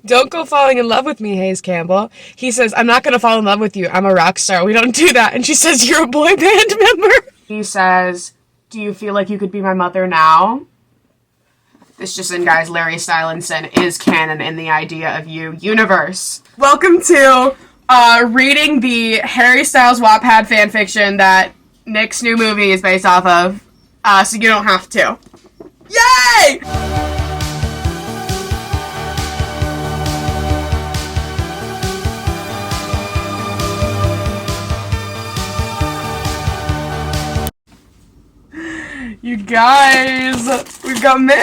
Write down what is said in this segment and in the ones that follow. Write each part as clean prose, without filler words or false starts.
Don't go falling in love with me, Hayes Campbell. He says, I'm not going to fall in love with you. I'm a rock star. We don't do that. And she says, you're a boy band member. He says, do you feel like you could be my mother now? This just in, guys, Larry Stylinson is canon in the Idea of You universe. Welcome to reading the Harry Styles Wattpad fanfiction that Nick's new movie is based off of, so you don't have to. Yay! You guys, we've got mail!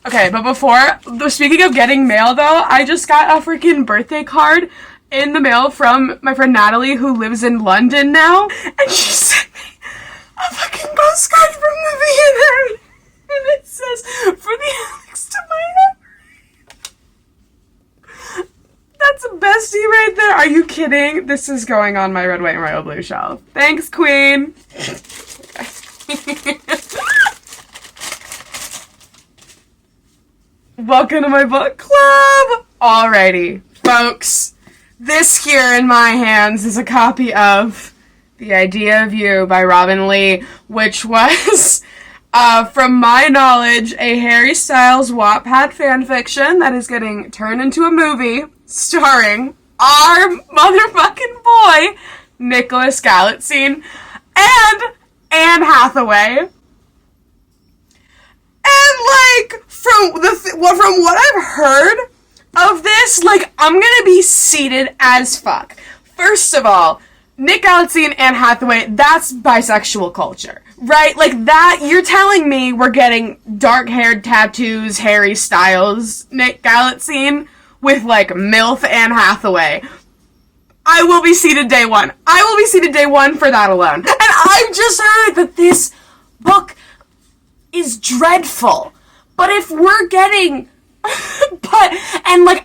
Okay, but speaking of getting mail though, I just got a freaking birthday card in the mail from my friend Natalie, who lives in London now, and she sent me a fucking postcard from the V&A, and it says, for the Alex to my memory. That's a bestie right there. Are you kidding? This is going on my red, white, and royal blue shelf. Thanks, queen. Welcome to my book club! Alrighty, folks. This here in my hands is a copy of The Idea of You by Robin Lee, which was, from my knowledge, a Harry Styles Wattpad fanfiction that is getting turned into a movie starring our motherfucking boy, Nicholas Galitzine, and Anne Hathaway. And, like, from what I've heard of this, like, I'm gonna be seated as fuck. First of all, Nick Galitzine and Anne Hathaway, that's bisexual culture, right? Like, that, you're telling me we're getting dark-haired tattoos, Harry Styles, Nick Galitzine, with, like, MILF Anne Hathaway. I will be seated day one. I will be seated day one for that alone. And I've just heard that this book is dreadful. But if we're getting...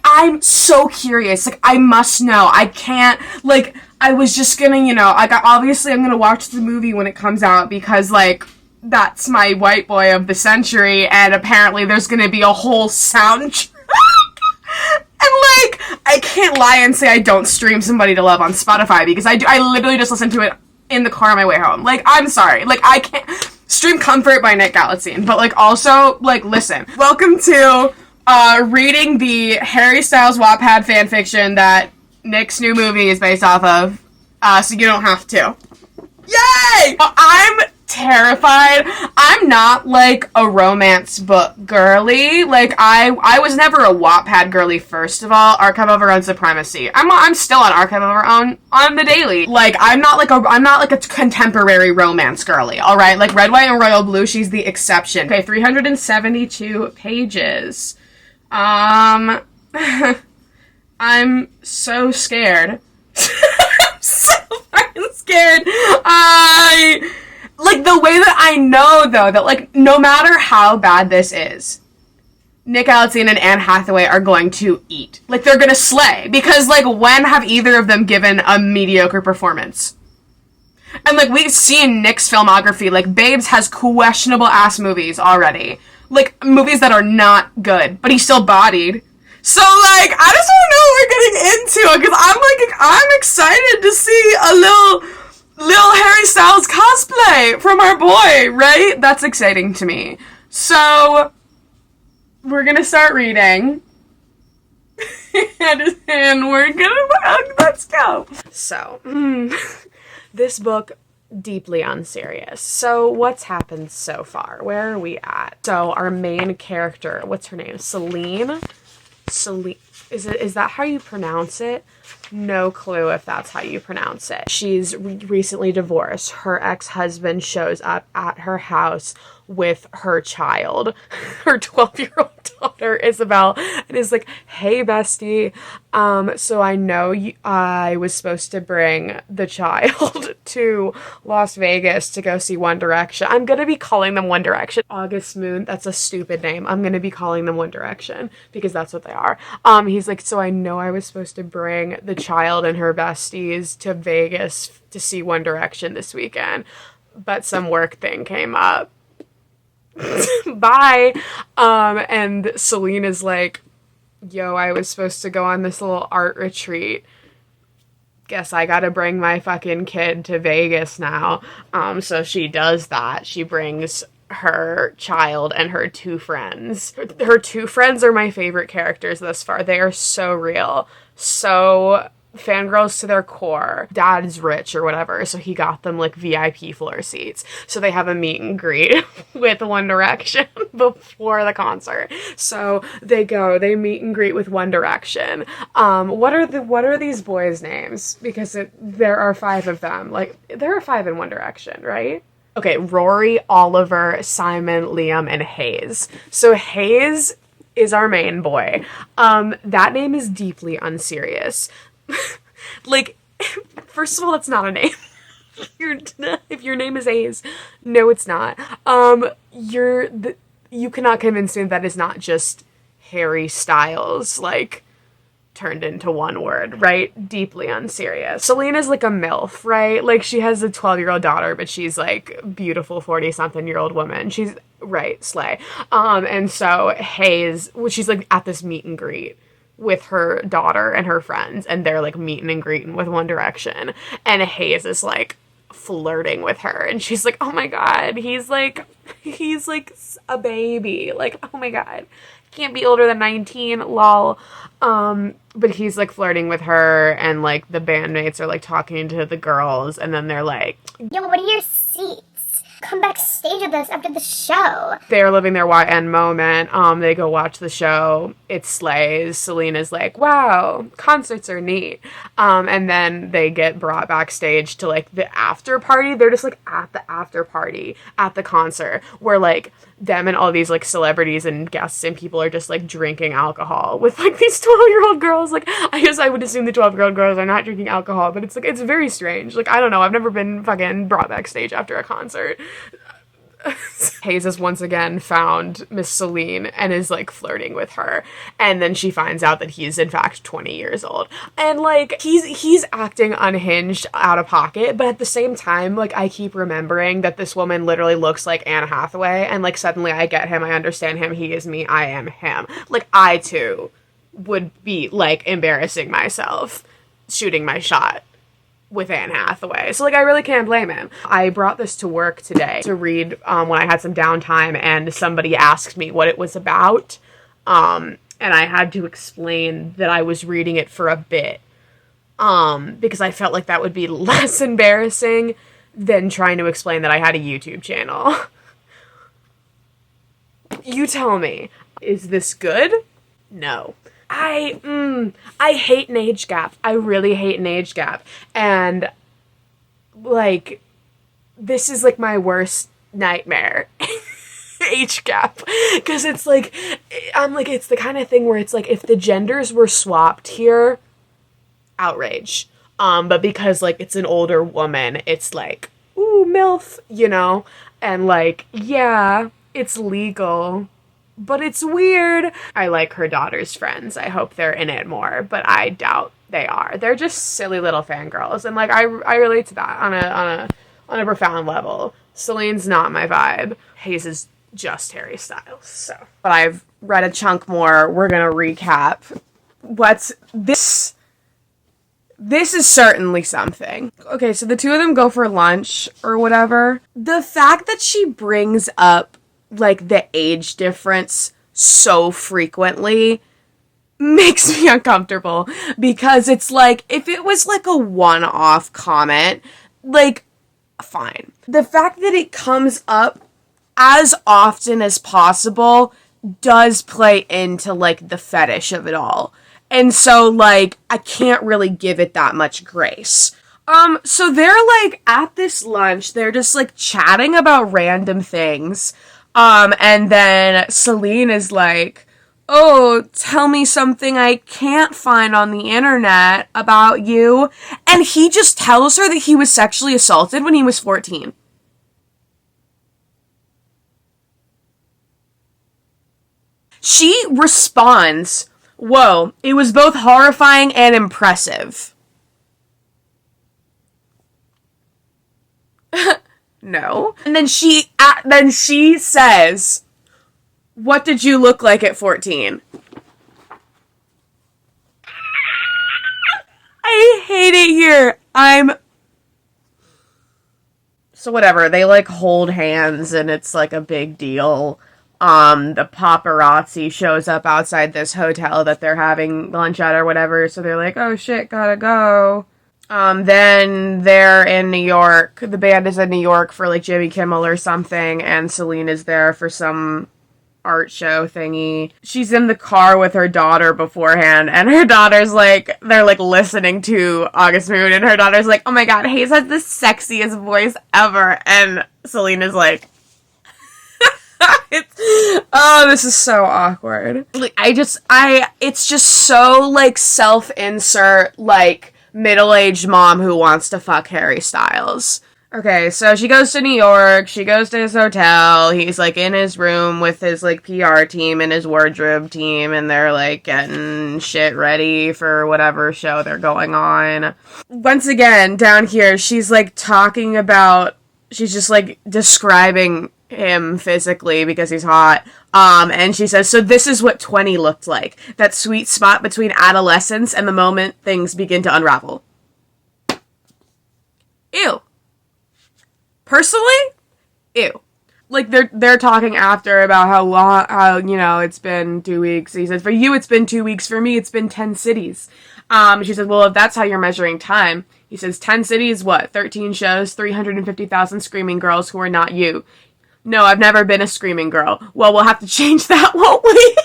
I'm so curious. Like, I must know. I can't, like, I was just gonna, obviously I'm gonna watch the movie when it comes out because, like, that's my white boy of the century, and apparently there's gonna be a whole soundtrack. And, like, I can't lie and say I don't stream Somebody to Love on Spotify because I literally just listen to it in the car on my way home. Like, I'm sorry. Like, I can't stream Comfort by Nick Galitzine, but, like, also, like, listen. Welcome to reading the Harry Styles Wattpad fanfiction that Nick's new movie is based off of, so you don't have to. Yay! I'm terrified. I'm not, like, a romance book girly. Like, I was never a Wattpad girly, first of all. Archive of Our Own supremacy. I'm still on Archive of Our Own on the daily. Like, I'm not like a contemporary romance girly, alright? Like, Red, White, and Royal Blue, she's the exception. Okay, 372 pages. I'm so scared. I'm so fucking scared. Like, the way that I know, though, that, like, no matter how bad this is, Nick Galitzine and Anne Hathaway are going to eat. Like, they're gonna slay. Because, like, when have either of them given a mediocre performance? And, like, we've seen Nick's filmography. Like, Babes has questionable-ass movies already. Like, movies that are not good, but he's still bodied. So, like, I just don't know what we're getting into, because I'm excited to see a little Harry Styles cosplay from our boy, right? That's exciting to me. So, we're gonna start reading. and we're gonna, let's go. So, this book, deeply unserious. So, what's happened so far? Where are we at? So, our main character, what's her name? Celine? Is that how you pronounce it? No clue if that's how you pronounce it. She's recently divorced. Her ex-husband shows up at her house with her child, her 12-year-old daughter, Isabelle, and is like, hey, bestie, so I know I was supposed to bring the child to Las Vegas to go see One Direction. I'm gonna be calling them One Direction. August Moon, that's a stupid name. I'm gonna be calling them One Direction, because that's what they are. He's like, so I know I was supposed to bring the child and her besties to Vegas to see One Direction this weekend, but some work thing came up. Bye. And Celine is like, yo, I was supposed to go on this little art retreat. Guess I gotta bring my fucking kid to Vegas now. So she does that. She brings her child and her two friends. Her two friends are my favorite characters thus far. They are so real. So fangirls to their core. Dad's rich or whatever, so he got them like VIP floor seats. So they have a meet and greet with One Direction before the concert. So they meet and greet with One Direction. What are these boys' names? Because there are 5 of them. Like, there are 5 in One Direction, right? Okay, Rory, Oliver, Simon, Liam, and Hayes. So Hayes is our main boy. That name is deeply unserious. Like, first of all, that's not a name. If your name is Hayes, no, it's not. You cannot convince me that is not just Harry Styles, like, turned into one word, right? Deeply unserious. Selena's like a MILF, right? Like, she has a 12-year-old daughter, but she's like beautiful 40-something-year-old woman. She's, right, slay. And so Hayes, she's like at this meet and greet with her daughter and her friends, and they're like meeting and greeting with One Direction, and Hayes is like flirting with her, and she's like, oh my god, he's like a baby, like, oh my god, can't be older than 19, lol. But he's like flirting with her, and like the bandmates are like talking to the girls, and then they're like, yo, what are your seats? Come backstage with us after the show. They're living their YN moment. They go watch the show. It slays. Selena's like, wow, concerts are neat. And then they get brought backstage to like the after party. They're just like at the after party at the concert, where like them and all these like celebrities and guests and people are just like drinking alcohol with like these 12-year-old girls. Like, I guess I would assume the 12-year-old girls are not drinking alcohol, but it's like, it's very strange. Like, I don't know. I've never been fucking brought backstage after a concert. Hayes has once again found Miss Celine and is like flirting with her, and then she finds out that he's in fact 20 years old, and like he's acting unhinged, out of pocket, but at the same time, like, I keep remembering that this woman literally looks like Anne Hathaway, and like suddenly I get him, I understand him, he is me, I am him. Like, I too would be like embarrassing myself shooting my shot with Anne Hathaway. So like, I really can't blame him. I brought this to work today to read when I had some downtime, and somebody asked me what it was about. And I had to explain that I was reading it for a bit. Because I felt like that would be less embarrassing than trying to explain that I had a YouTube channel. You tell me, is this good? No. I hate an age gap. I really hate an age gap. And, like, this is, like, my worst nightmare. Age gap. Because it's, like, it's the kind of thing where it's, like, if the genders were swapped here, outrage. But because, like, it's an older woman, it's, like, ooh, MILF, you know? And, like, yeah, it's legal, but it's weird. I like her daughter's friends. I hope they're in it more, but I doubt they are. They're just silly little fangirls, and like I relate to that on a profound level. Celine's not my vibe. Hayes is just Harry Styles. So, but I've read a chunk more. We're gonna recap. What's this? This is certainly something. Okay, so the two of them go for lunch or whatever. The fact that she brings up like the age difference so frequently makes me uncomfortable, because it's like, if it was like a one-off comment, like, fine. The fact that it comes up as often as possible does play into like the fetish of it all, and so like I can't really give it that much grace. So they're like at this lunch, they're just like chatting about random things. And then Celine is like, oh, tell me something I can't find on the internet about you. And he just tells her that he was sexually assaulted when he was 14. She responds, whoa, it was both horrifying and impressive. No. And then she says, what did you look like at 14? hate it here. So whatever, they like hold hands and it's like a big deal. The paparazzi shows up outside this hotel that they're having lunch at or whatever, so they're like, oh shit, gotta go. Then they're in New York. The band is in New York for like Jimmy Kimmel or something, and Celine is there for some art show thingy. She's in the car with her daughter beforehand, and her daughter's like, they're like listening to August Moon, and her daughter's like, oh my god, Hayes has the sexiest voice ever, and Celine is like, this is so awkward. Like, it's just so like self-insert, like middle-aged mom who wants to fuck Harry Styles. Okay, so she goes to New York, she goes to his hotel, he's, like, in his room with his, like, PR team and his wardrobe team, and they're, like, getting shit ready for whatever show they're going on. Once again, down here, she's, like, she's just, like, describing him physically because he's hot, and she says, so this is what 20 looked like, that sweet spot between adolescence and the moment things begin to unravel. Ew. Personally, ew. Like, they're talking after about how, you know, it's been 2 weeks. He says, for you, it's been 2 weeks. For me, it's been 10 cities. She says, well, if that's how you're measuring time, he says, 10 cities, what? 13 shows, 350,000 screaming girls who are not you. No, I've never been a screaming girl. Well, we'll have to change that, won't we?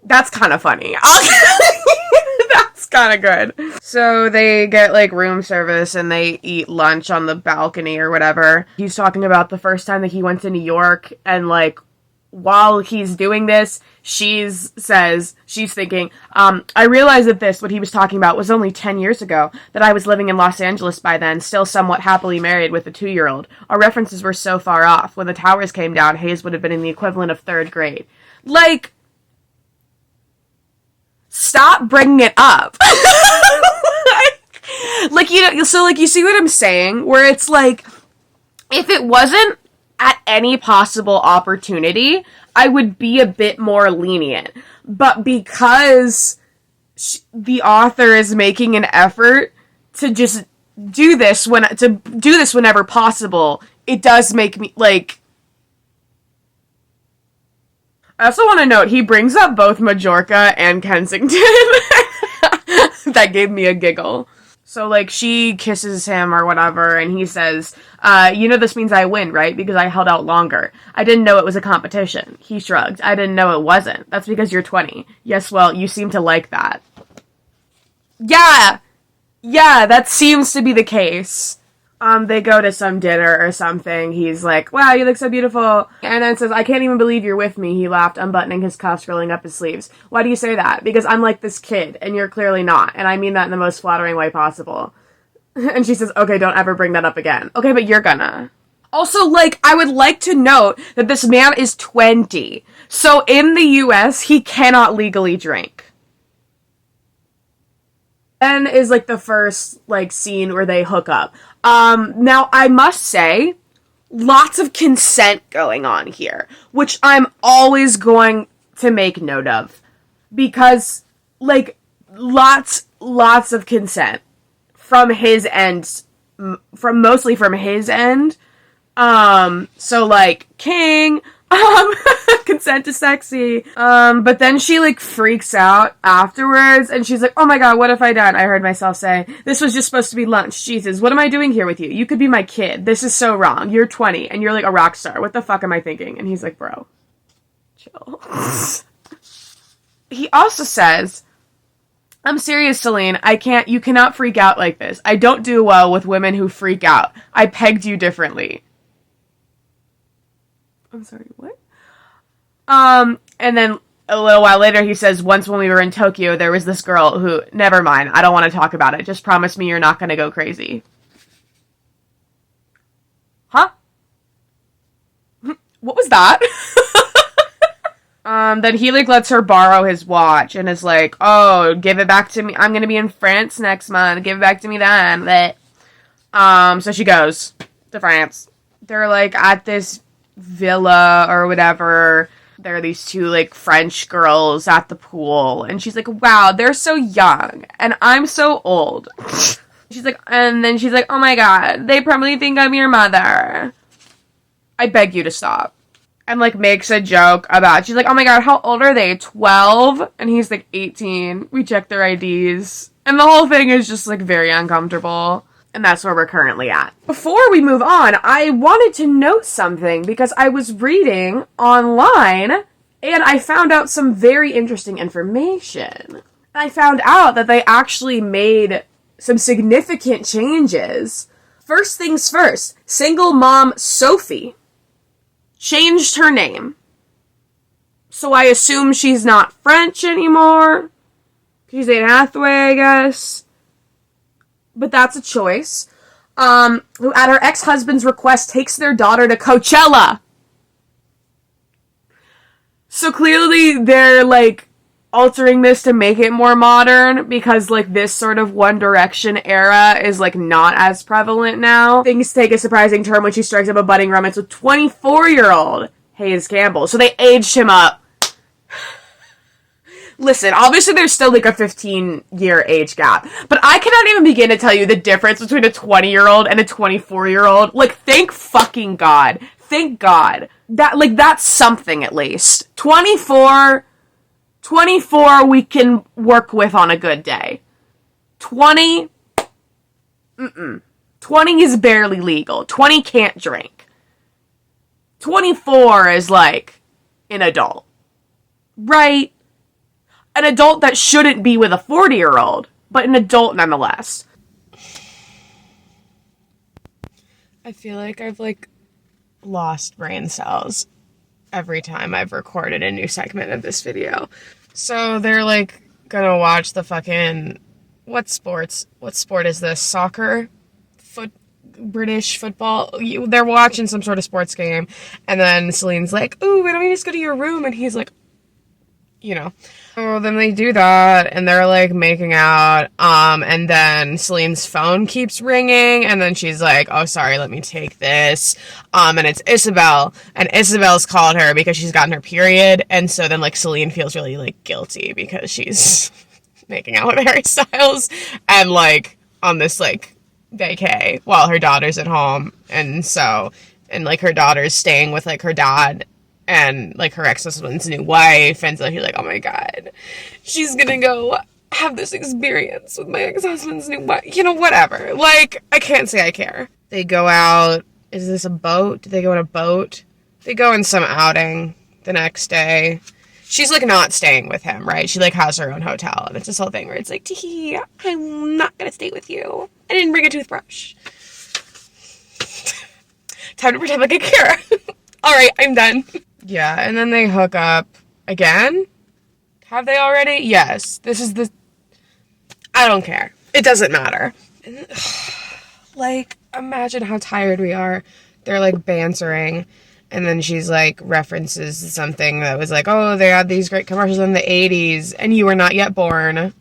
That's kind of funny. That's kind of good. So they get, like, room service and they eat lunch on the balcony or whatever. He's talking about the first time that he went to New York, and, like, while he's doing this, she's thinking, I realized that what he was talking about was only 10 years ago, that I was living in Los Angeles by then, still somewhat happily married with a 2-year-old. Our references were so far off. When the towers came down, Hayes would have been in the equivalent of 3rd grade. Like, stop bringing it up. Like, you know, so, like, you see what I'm saying? Where it's like, if it wasn't at any possible opportunity, I would be a bit more lenient. But because the author is making an effort to just do this whenever possible, it does make me, like... I also want to note, he brings up both Majorca and Kensington. That gave me a giggle. So, like, she kisses him or whatever, and he says, you know this means I win, right? Because I held out longer. I didn't know it was a competition. He shrugged. I didn't know it wasn't. That's because you're 20. Yes, well, you seem to like that. Yeah, that seems to be the case. They go to some dinner or something. He's like, wow, you look so beautiful. And then says, I can't even believe you're with me. He laughed, unbuttoning his cuffs, rolling up his sleeves. Why do you say that? Because I'm like this kid, and you're clearly not. And I mean that in the most flattering way possible. And she says, okay, don't ever bring that up again. Okay, but you're gonna. Also, like, I would like to note that this man is 20. So in the US, he cannot legally drink. Then is, like, the first, like, scene where they hook up. Now, I must say, lots of consent going on here, which I'm always going to make note of. Because, like, lots of consent from his end, mostly from his end. So, like, King, consent is sexy. But then she, like, freaks out afterwards, and she's like, oh my god, what have I done? I heard myself say, this was just supposed to be lunch. Jesus, what am I doing here with you? You could be my kid. This is so wrong. You're 20, and you're, like, a rock star. What the fuck am I thinking? And he's like, bro, chill. He also says, I'm serious, Celine. You cannot freak out like this. I don't do well with women who freak out. I pegged you differently. I'm sorry, what? And then a little while later he says, once when we were in Tokyo, there was this girl who, never mind, I don't want to talk about it. Just promise me you're not going to go crazy. Huh? What was that? Then he, like, lets her borrow his watch and is like, oh, give it back to me. I'm going to be in France next month. Give it back to me then. But, so she goes to France. They're, like, at this villa or whatever. there are these two, like, French girls at the pool, and she's like, wow, they're so young, and I'm so old. She's like, and then she's like, oh my god, they probably think I'm your mother. I beg you to stop. And, like, makes a joke about, she's like, oh my god, how old are they? 12? And he's like, 18. We check their IDs. And the whole thing is just, like, very uncomfortable. And that's where we're currently at. Before we move on, I wanted to note something because I was reading online and I found out some very interesting information. I found out that they actually made some significant changes. First things first, single mom Sophie changed her name. So I assume she's not French anymore. She's Anne Hathaway, I guess. But that's a choice. Who at her ex-husband's request takes their daughter to Coachella. So clearly they're, like, altering this to make it more modern because, like, this sort of One Direction era is, like, not as prevalent now. Things take a surprising turn when she strikes up a budding romance with 24-year-old Hayes Campbell. So they aged him up. Listen, obviously there's still, like, a 15-year age gap, but I cannot even begin to tell you the difference between a 20-year-old and a 24-year-old. Like, thank fucking God. Thank God. That, like, that's something at least. 24 we can work with on a good day. 20, 20 is barely legal. 20 can't drink. 24 is, like, an adult. Right? An adult that shouldn't be with a 40-year-old, but an adult nonetheless. I feel like I've, like, lost brain cells every time I've recorded a new segment of this video. So they're, like, gonna watch the fucking... What sport is this? Soccer? British football? They're watching some sort of sports game, and then Celine's like, ooh, why don't we just go to your room? And he's like, you know. So then they do that, and they're, like, making out, and then Celine's phone keeps ringing, and then she's like, oh, sorry, let me take this, and it's Isabelle, and Isabelle's called her because she's gotten her period, and so then, like, Celine feels really, like, guilty because she's making out with Harry Styles, and, like, on this, like, vacay while her daughter's at home, and so, and, like, her daughter's staying with, like, her dad, and, like, her ex-husband's new wife, and so she's like, oh my god, she's gonna go have this experience with my ex-husband's new wife, you know, whatever. Like, I can't say I care. They go out, is this a boat? Do they go on a boat? They go in some outing the next day. She's, like, not staying with him, right? She, like, has her own hotel, and it's this whole thing where it's like, tee, I'm not gonna stay with you. I didn't bring a toothbrush. Time to pretend like I care. Alright, I'm done. Yeah, and then they hook up again? Have they already? Yes. This is the... I don't care. It doesn't matter. And, like, imagine how tired we are. They're, like, bantering, and then she's, like, references something that was like, oh, they had these great commercials in the 80s, and you were not yet born.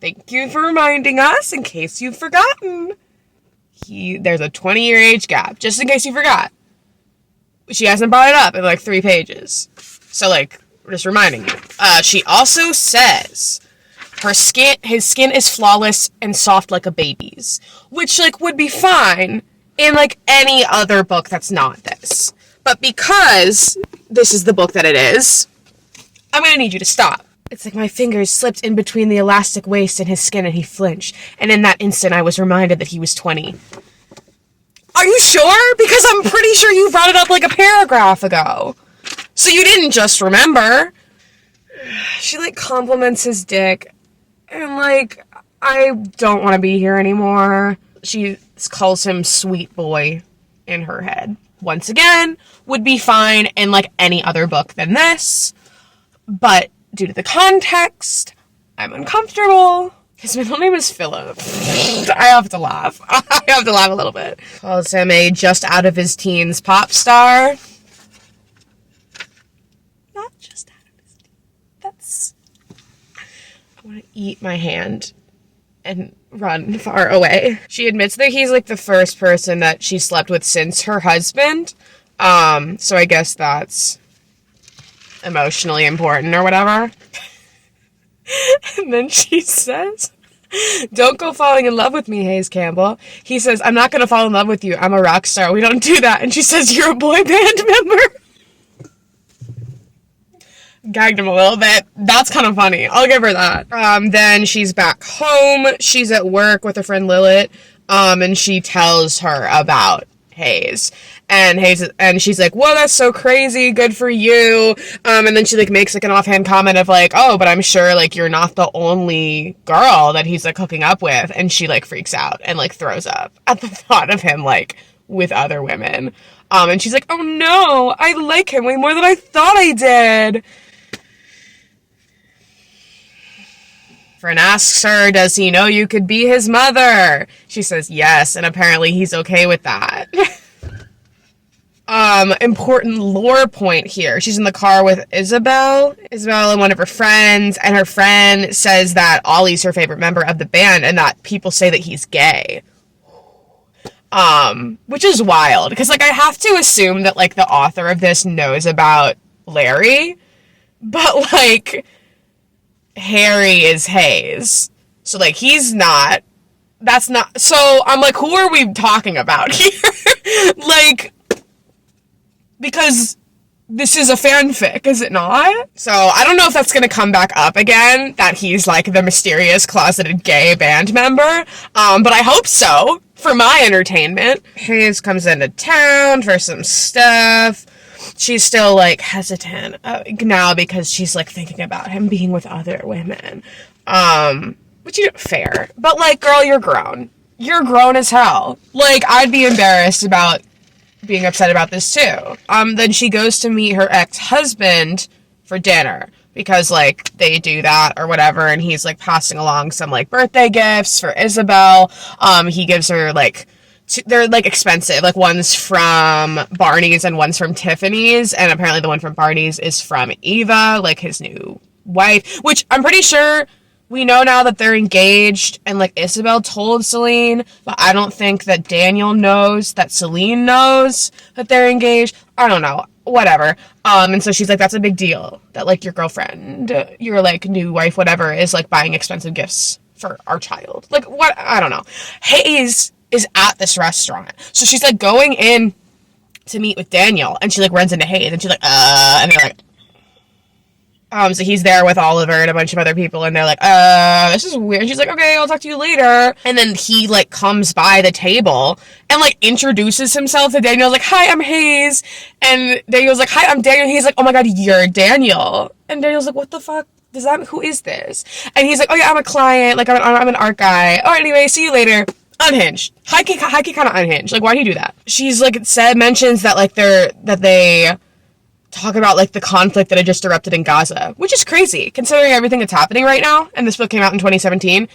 Thank you for reminding us, in case you've forgotten. There's a 20-year age gap, just in case you forgot. She hasn't brought it up in, like, 3 pages. So, like, we're just reminding you. She also says his skin is flawless and soft like a baby's. Which, like, would be fine in, like, any other book that's not this. But because this is the book that it is, I'm gonna need you to stop. It's like my fingers slipped in between the elastic waist and his skin and he flinched. And in that instant, I was reminded that he was 20. Are you sure? Because I'm pretty sure you brought it up like a paragraph ago. So you didn't just remember. She, like, compliments his dick. And, like, I don't want to be here anymore. She calls him sweet boy in her head. Once again, would be fine in, like, any other book than this. But due to the context, I'm uncomfortable. His middle name is Philip. I have to laugh. I have to laugh a little bit. Calls him a just out of his teens pop star. Not just out of his teens. That's... I want to eat my hand and run far away. She admits that he's, like, the first person that she slept with since her husband. So I guess that's emotionally important or whatever. And then she says, don't go falling in love with me, Hayes Campbell. He says, I'm not going to fall in love with you. I'm a rock star. We don't do that. And she says, you're a boy band member. Gagged him a little bit. That's kind of funny. I'll give her that. Then she's back home. She's at work with her friend Lilith. And she tells her about Hayes. And she's like, whoa, that's so crazy, good for you. And then she like makes like an offhand comment of like, oh, but I'm sure like you're not the only girl that he's like hooking up with. And she like freaks out and like throws up at the thought of him like with other women. And she's like, oh no, I like him way more than I thought I did. Friend asks her, does he know you could be his mother? She says yes, and apparently he's okay with that. Important lore point here. She's in the car with Isabelle and one of her friends, and her friend says that Ollie's her favorite member of the band and that people say that he's gay. Which is wild, because like I have to assume that like the author of this knows about Larry, but like Harry is Hayes. So like he's not, that's not, so I'm like, who are we talking about here? Like, because this is a fanfic, is it not? So I don't know if that's gonna come back up again, that he's like the mysterious closeted gay band member, but I hope so, for my entertainment. Hayes comes into town for some stuff. She's still like hesitant now because she's like thinking about him being with other women, which you know, fair, but like, girl, you're grown as hell. Like, I'd be embarrassed about being upset about this too. Then she goes to meet her ex-husband for dinner because like they do that or whatever, and he's like passing along some like birthday gifts for Isabelle. He gives her like they're like expensive, like one's from Barney's and one's from Tiffany's, and apparently the one from Barney's is from Eva, like his new wife, which I'm pretty sure we know now that they're engaged, and like Isabelle told Celine, but I don't think that Daniel knows that Celine knows that they're engaged. I don't know, whatever. And so she's like, that's a big deal that like your girlfriend, your like new wife, whatever, is like buying expensive gifts for our child. Like, what? I don't know. Hayes is at this restaurant, so she's like going in to meet with Daniel, and she like runs into Hayes, and she's like, and they're like, so he's there with Oliver and a bunch of other people, and they're like, this is weird. And she's like, okay, I'll talk to you later. And then he like comes by the table and like introduces himself to Daniel. Like, hi, I'm Hayes. And Daniel's like, hi, I'm Daniel. He's like, oh my god, you're Daniel. And Daniel's like, what the fuck? Who is this? And he's like, oh yeah, I'm a client. Like, I'm an art guy. Oh, anyway, see you later. Unhinged. High-key kind of unhinged. Like, why'd he do that? She's like, mentions that like they talk about like the conflict that had just erupted in Gaza, which is crazy considering everything that's happening right now. And this book came out in 2017.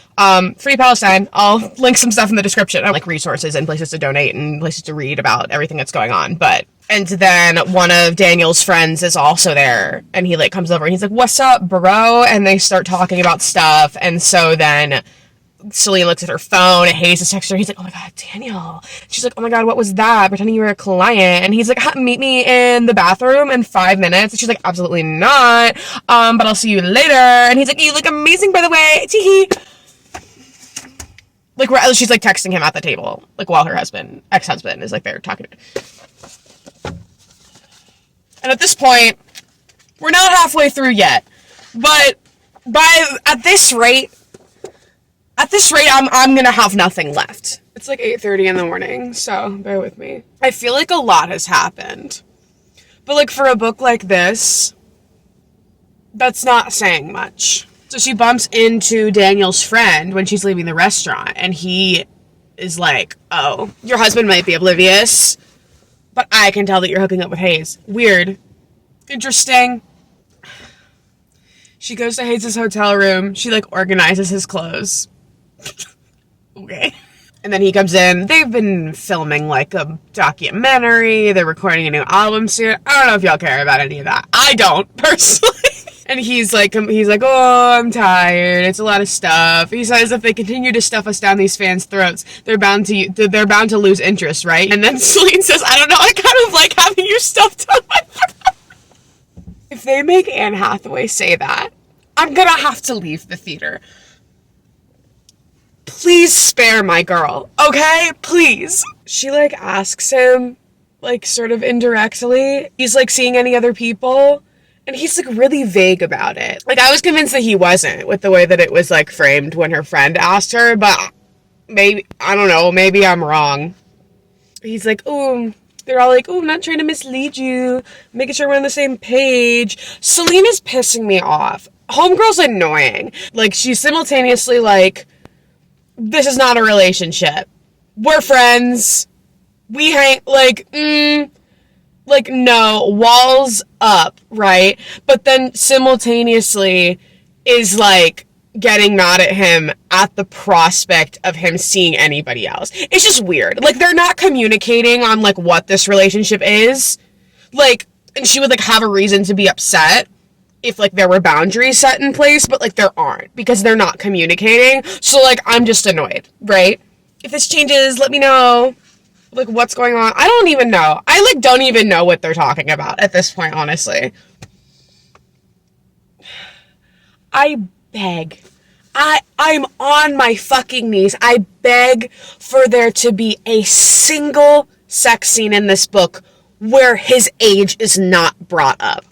Free Palestine. I'll link some stuff in the description, like resources and places to donate and places to read about everything that's going on. And then one of Daniel's friends is also there, and he like comes over and he's like, what's up, bro? And they start talking about stuff. And so then Celine looks at her phone, and Hayes is texting her. He's like, oh my god, Daniel. She's like, oh my god, what was that? Pretending you were a client. And he's like, meet me in the bathroom in 5 minutes. And she's like, absolutely not. But I'll see you later. And he's like, you look amazing, by the way. Teehee. Like, she's like texting him at the table, like while her ex-husband is like there talking to her. And at this point, we're not halfway through yet. But at this rate, I'm gonna have nothing left. It's like 8:30 in the morning, so bear with me. I feel like a lot has happened. But like for a book like this, that's not saying much. So she bumps into Daniel's friend when she's leaving the restaurant, and he is like, oh, your husband might be oblivious, but I can tell that you're hooking up with Hayes. Weird. Interesting. She goes to Hayes' hotel room. She like organizes his clothes. Okay. And then he comes in. They've been filming like a documentary. They're recording a new album soon. I don't know if y'all care about any of that. I don't, personally. And he's like, oh, I'm tired. It's a lot of stuff. He says if they continue to stuff us down these fans' throats, they're bound to lose interest, right? And then Celine says, I don't know. I kind of like having you stuffed down my throat. If they make Anne Hathaway say that, I'm gonna have to leave the theater. Please spare my girl, okay? Please. She, like, asks him, like, sort of indirectly. He's, like, seeing any other people, and he's, like, really vague about it. Like, I was convinced that he wasn't, with the way that it was, like, framed when her friend asked her, but maybe, I don't know, maybe I'm wrong. He's like, oh, they're all like, oh, I'm not trying to mislead you, making sure we're on the same page. Celine is pissing me off. Homegirl's annoying. Like, she's simultaneously like, this is not a relationship. We're friends. We hang, like, no, walls up, right? But then simultaneously is, like, getting mad at him at the prospect of him seeing anybody else. It's just weird. Like, they're not communicating on, like, what this relationship is. Like, and she would, like, have a reason to be upset if, like, there were boundaries set in place, but, like, there aren't, because they're not communicating. So, like, I'm just annoyed, right? If this changes, let me know, like, what's going on. I don't even know. I, like, don't even know what they're talking about at this point, honestly. I beg. I'm on my fucking knees. I beg for there to be a single sex scene in this book where his age is not brought up.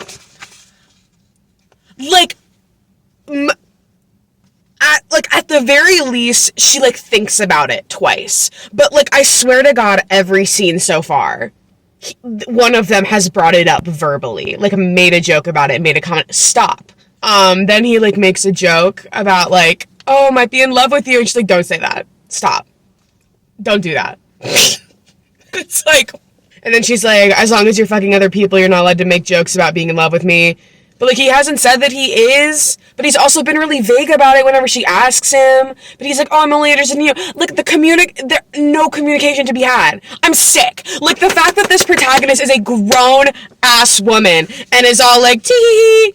Like, at the very least, she, like, thinks about it twice. But, like, I swear to God, every scene so far, one of them has brought it up verbally. Like, made a joke about it, made a comment. Stop. Then he, like, makes a joke about, like, oh, I might be in love with you. And she's like, don't say that. Stop. Don't do that. It's like, and then she's like, as long as you're fucking other people, you're not allowed to make jokes about being in love with me. But, like, he hasn't said that he is, but he's also been really vague about it whenever she asks him. But he's like, oh, I'm only interested in you. Like, no communication to be had. I'm sick. Like, the fact that this protagonist is a grown-ass woman and is all like, tee,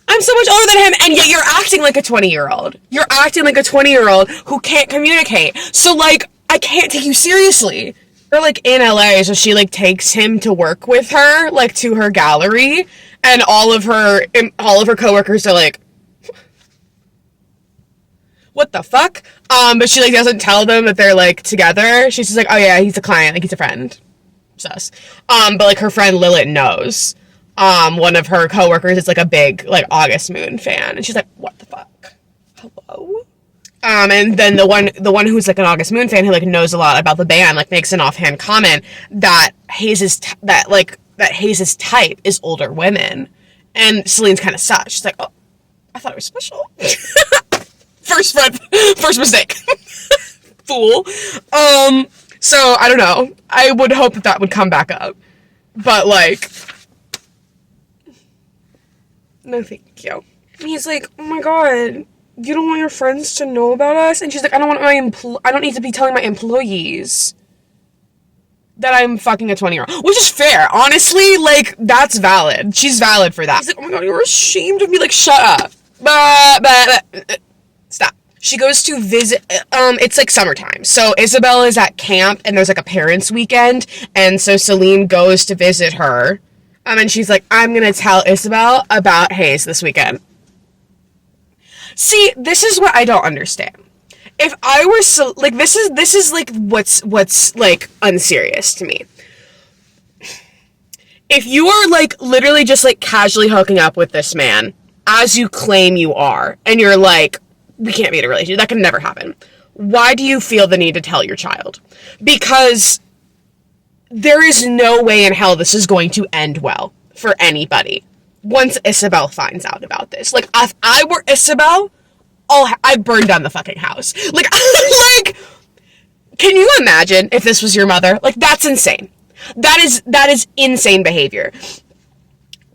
I'm so much older than him, and yet you're acting like a 20-year-old. You're acting like a 20-year-old who can't communicate. So, like, I can't take you seriously. Or, like, in LA, so she, like, takes him to work with her, like, to her gallery, and all of her coworkers are like, what the fuck? But she, like, doesn't tell them that they're, like, together. She's just like, oh yeah, he's a client, like, he's a friend. Sus. But, like, her friend Lilith knows. One of her coworkers is, like, a big, like, August Moon fan, and she's like, what the fuck? Hello? And then the one who's, like, an August Moon fan who, like, knows a lot about the band, like, makes an offhand comment that Hayes' type is older women. And Celine's kind of sus. She's like, oh, I thought it was special. First mistake. Fool. So, I don't know. I would hope that would come back up. But, like, no thank you. And he's like, oh my god, you don't want your friends to know about us? And she's like, I don't need to be telling my employees that I'm fucking a 20-year-old. Which is fair. Honestly, like, that's valid. She's valid for that. He's like, oh my god, you're ashamed of me. Like, shut up. Stop. She goes to visit, it's, like, summertime. So Isabelle is at camp, and there's, like, a parents' weekend, and so Celine goes to visit her. And she's like, I'm gonna tell Isabelle about Hayes this weekend. See, this is what I don't understand. If I were like, this is like what's like unserious to me. If you are, like, literally just, like, casually hooking up with this man, as you claim you are, and you're like, we can't be in a relationship, that can never happen. Why do you feel the need to tell your child? Because there is no way in hell this is going to end well for anybody once Isabelle finds out about this. Like, if I were Isabelle, I'd burn down the fucking house. Like, like, can you imagine if this was your mother? Like, that's insane. That is insane behavior.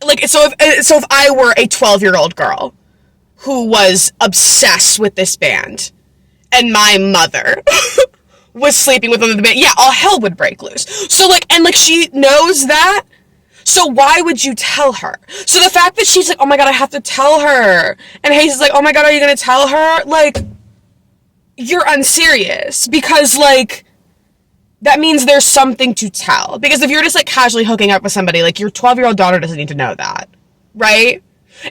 Like, so if I were a 12-year-old girl who was obsessed with this band, and my mother was sleeping with another band, yeah, all hell would break loose. So, like, and, like, she knows that, so why would you tell her? So the fact that she's like, oh my god, I have to tell her, and Hayes is like, oh my god, are you gonna tell her? Like, you're unserious, because, like, that means there's something to tell. Because if you're just, like, casually hooking up with somebody, like, your 12-year-old daughter doesn't need to know that. right?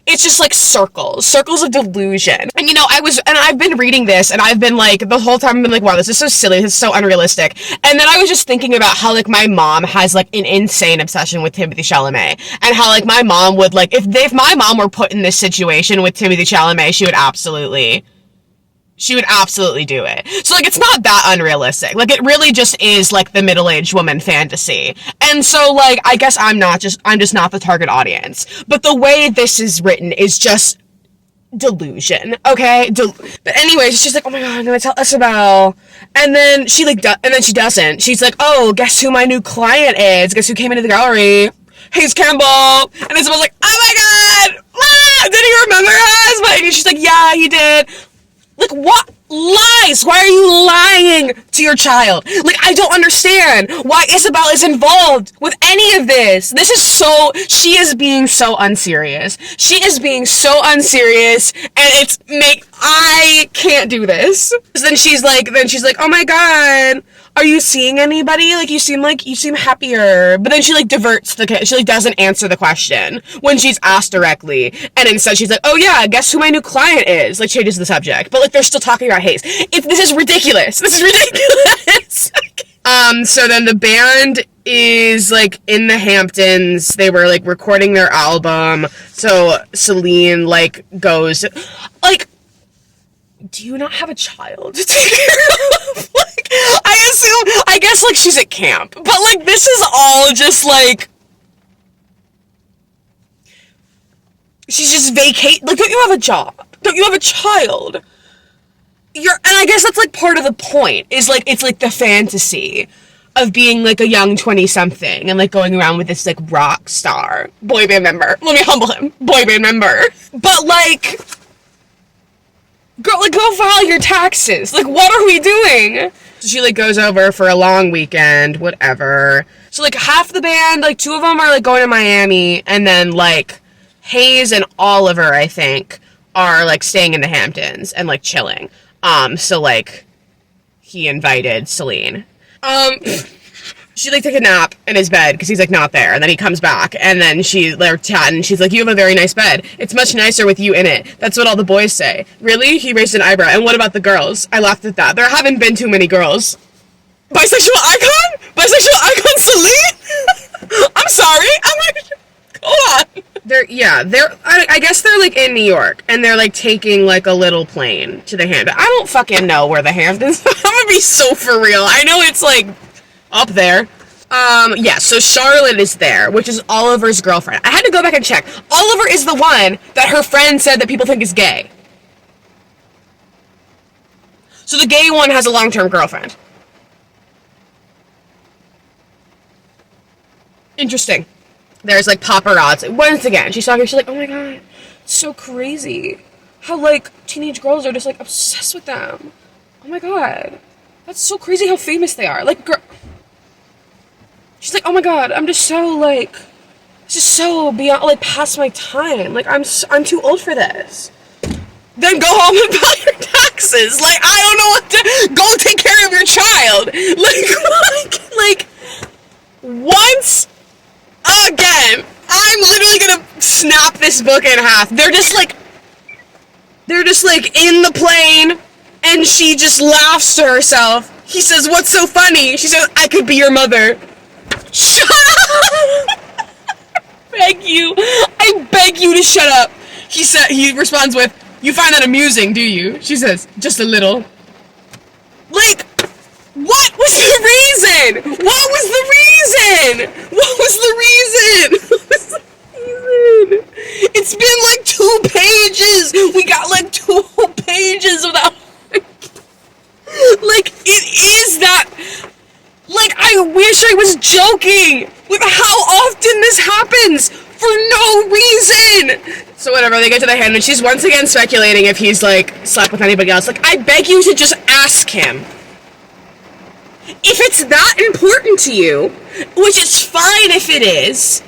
It's just like circles of delusion. And you know, I've been reading this, and I've been like, the whole time I've been like, wow, this is so silly, this is so unrealistic. And then I was just thinking about how like my mom has like an insane obsession with Timothée Chalamet, and how like my mom would like, if my mom were put in this situation with Timothée Chalamet, she would absolutely do it. So, like, it's not that unrealistic. Like, it really just is, like, the middle-aged woman fantasy. And so, like, I guess I'm just not the target audience. But the way this is written is just delusion, okay? But anyways, she's like, oh my god, I'm gonna tell Isabelle. And then she, like, and then she doesn't. She's like, oh, guess who my new client is? Guess who came into the gallery? Hayes Campbell. And Isabelle's like, oh my god! Ah, did he remember us? And she's like, yeah, he did. Like, what? Lies! Why are you lying to your child? Like, I don't understand why Isabelle is involved with any of this. She is being so unserious. She is being so unserious, and I can't do this. So then she's like, oh my god, are you seeing anybody? Like, you seem happier. But then she, like, she, like, doesn't answer the question when she's asked directly. And instead she's like, oh yeah, guess who my new client is? Like, changes the subject. But, like, they're still talking about Hayes. This is ridiculous. So then the band is, like, in the Hamptons. They were, like, recording their album. So Celine, like, goes, like, do you not have a child to take care of? Like, I guess, like, she's at camp. But, like, this is all just, like, she's just like, don't you have a job? Don't you have a child? And I guess that's, like, part of the point, is, like, it's, like, the fantasy of being, like, a young 20-something and, like, going around with this, like, rock star boy band member. Let me humble him. Boy band member. But, like, girl, like, go file your taxes. Like, what are we doing? So she, like, goes over for a long weekend, whatever. So, like, half the band, like, 2 of them are, like, going to Miami, and then, like, Hayes and Oliver, I think, are, like, staying in the Hamptons and, like, chilling. So, like, he invited Celine. She, like, took a nap in his bed, because he's, like, not there, and then he comes back, and then they're chatting, she's like, you have a very nice bed. It's much nicer with you in it. That's what all the boys say. Really? He raised an eyebrow. And what about the girls? I laughed at that. There haven't been too many girls. Bisexual icon? Bisexual icon Celine? I'm sorry. I'm like, go on. I guess they're, like, in New York, and they're, like, taking, like, a little plane to the Hamptons. I don't fucking know where the Hamptons are. I'm gonna be so for real. I know it's, like, up there. Yeah, so Charlotte is there, which is Oliver's girlfriend. I had to go back and check. Oliver is the one that her friend said that people think is gay. So the gay one has a long-term girlfriend. Interesting. There's, like, paparazzi. Once again, she's like, oh my god, it's so crazy how, like, teenage girls are just, like, obsessed with them. Oh my god, that's so crazy how famous they are. Like, she's like, oh my god, I'm just so, like, just so beyond, like, past my time. Like, I'm too old for this. Then go home and file your taxes. Like, I don't know what to, go take care of your child. Like, once again, I'm literally gonna snap this book in half. They're just like in the plane, and she just laughs to herself. He says, what's so funny? She says, I could be your mother. Shut up! I beg you to shut up. He responds with, you find that amusing, do you? She says, just a little. Like, what was the reason? What was the reason? It's been like 2 pages. We got like 2 whole pages without. Like, it is that. Like, I wish I was joking with how often this happens for no reason. So whatever, they get to the hand, and she's once again speculating if he's, like, slept with anybody else. Like, I beg you to just ask him. If it's that important to you, which is fine if it is,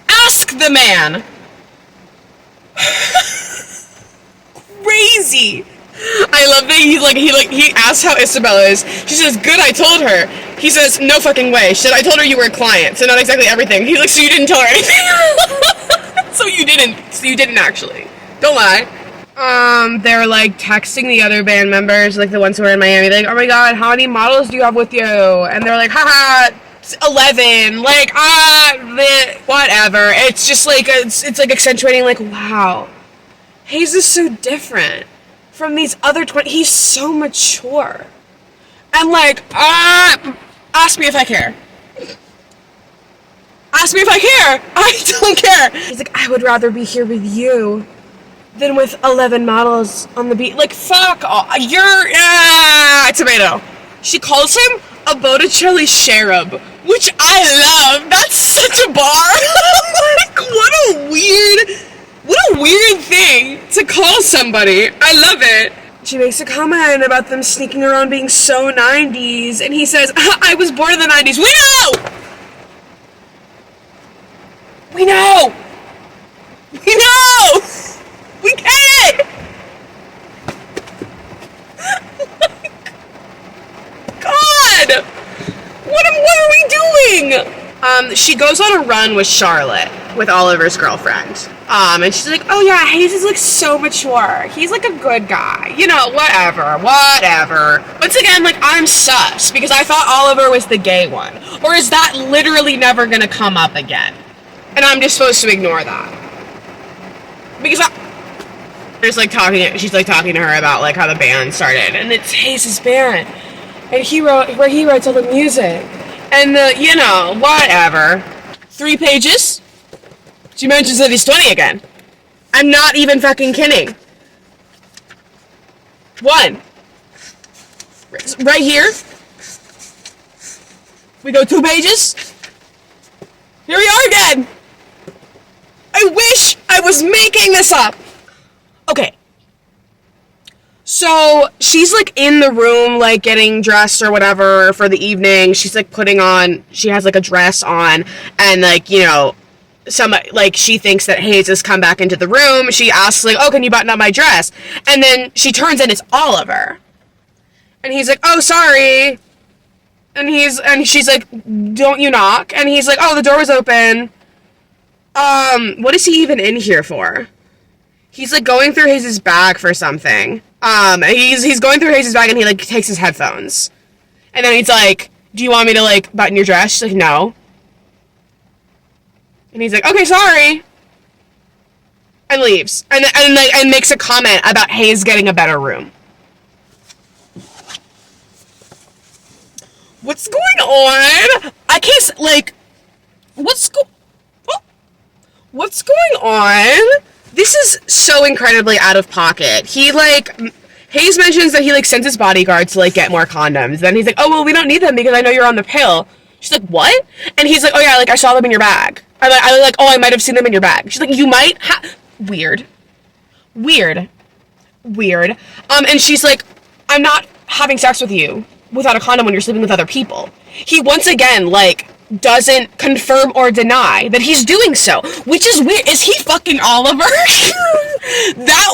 ask the man. Crazy. I love that he asks how Isabelle is. She says, good, I told her. He says, no fucking way. Shit, I told her you were a client, so not exactly everything. He's like, so you didn't tell her anything? So you didn't actually. Don't lie. They're like texting the other band members, like the ones who are in Miami, like, oh my god, how many models do you have with you? And they're like, haha, 11. Like, whatever. It's just like, it's like accentuating, like, wow, Hayes is so different from these other 20. He's so mature. And like, ask me if I care. Ask me if I care. I don't care. He's like, I would rather be here with you than with 11 models on the beach. Like, fuck off. You're, tomato. She calls him a Botticelli cherub, which I love. That's such a bar. Like, what a weird thing to call somebody. I love it. She makes a comment about them sneaking around being so 90s, and he says, I was born in the 90s. We know! We know! We know! We get it! God! What are we doing? She goes on a run with Charlotte, with Oliver's girlfriend. And she's like, oh yeah, Hayes is like so mature. He's like a good guy. You know, whatever. Once again, like, I'm sus, because I thought Oliver was the gay one. Or is that literally never gonna come up again? And I'm just supposed to ignore that? Because she's like talking to her about like how the band started, and it's Hayes' band, and he writes all the music, and you know, whatever. 3 pages. She mentions that he's 20 again. I'm not even fucking kidding. 1. Right here. We go 2 pages. Here we are again. I wish I was making this up. Okay. So she's like in the room, like getting dressed or whatever for the evening. She's like she has like a dress on, and like, you know, she thinks that Hayes has come back into the room. She asks like, oh, can you button up my dress? And then she turns and it's Oliver. And he's like, oh, sorry. And she's like, don't you knock? And he's like, oh, the door was open. What is he even in here for? He's like going through Hayes' bag for something. He's going through Hayes' bag, and he like takes his headphones. And then he's like, do you want me to like button your dress? She's like, no. And he's like, okay, sorry. And leaves. And makes a comment about Hayes getting a better room. What's going on? I can't, like, what's going on? This is so incredibly out of pocket. He, like, Hayes mentions that he, like, sends his bodyguard to, like, get more condoms. Then he's like, oh, well, we don't need them because I know you're on the pill. She's like, what? And he's like, oh, yeah, like, I saw them in your bag. I like, oh, I might have seen them in your bag. She's like, you might have... Weird. And she's like, I'm not having sex with you without a condom when you're sleeping with other people. He, once again, like, doesn't confirm or deny that he's doing so, which is weird. Is he fucking Oliver? That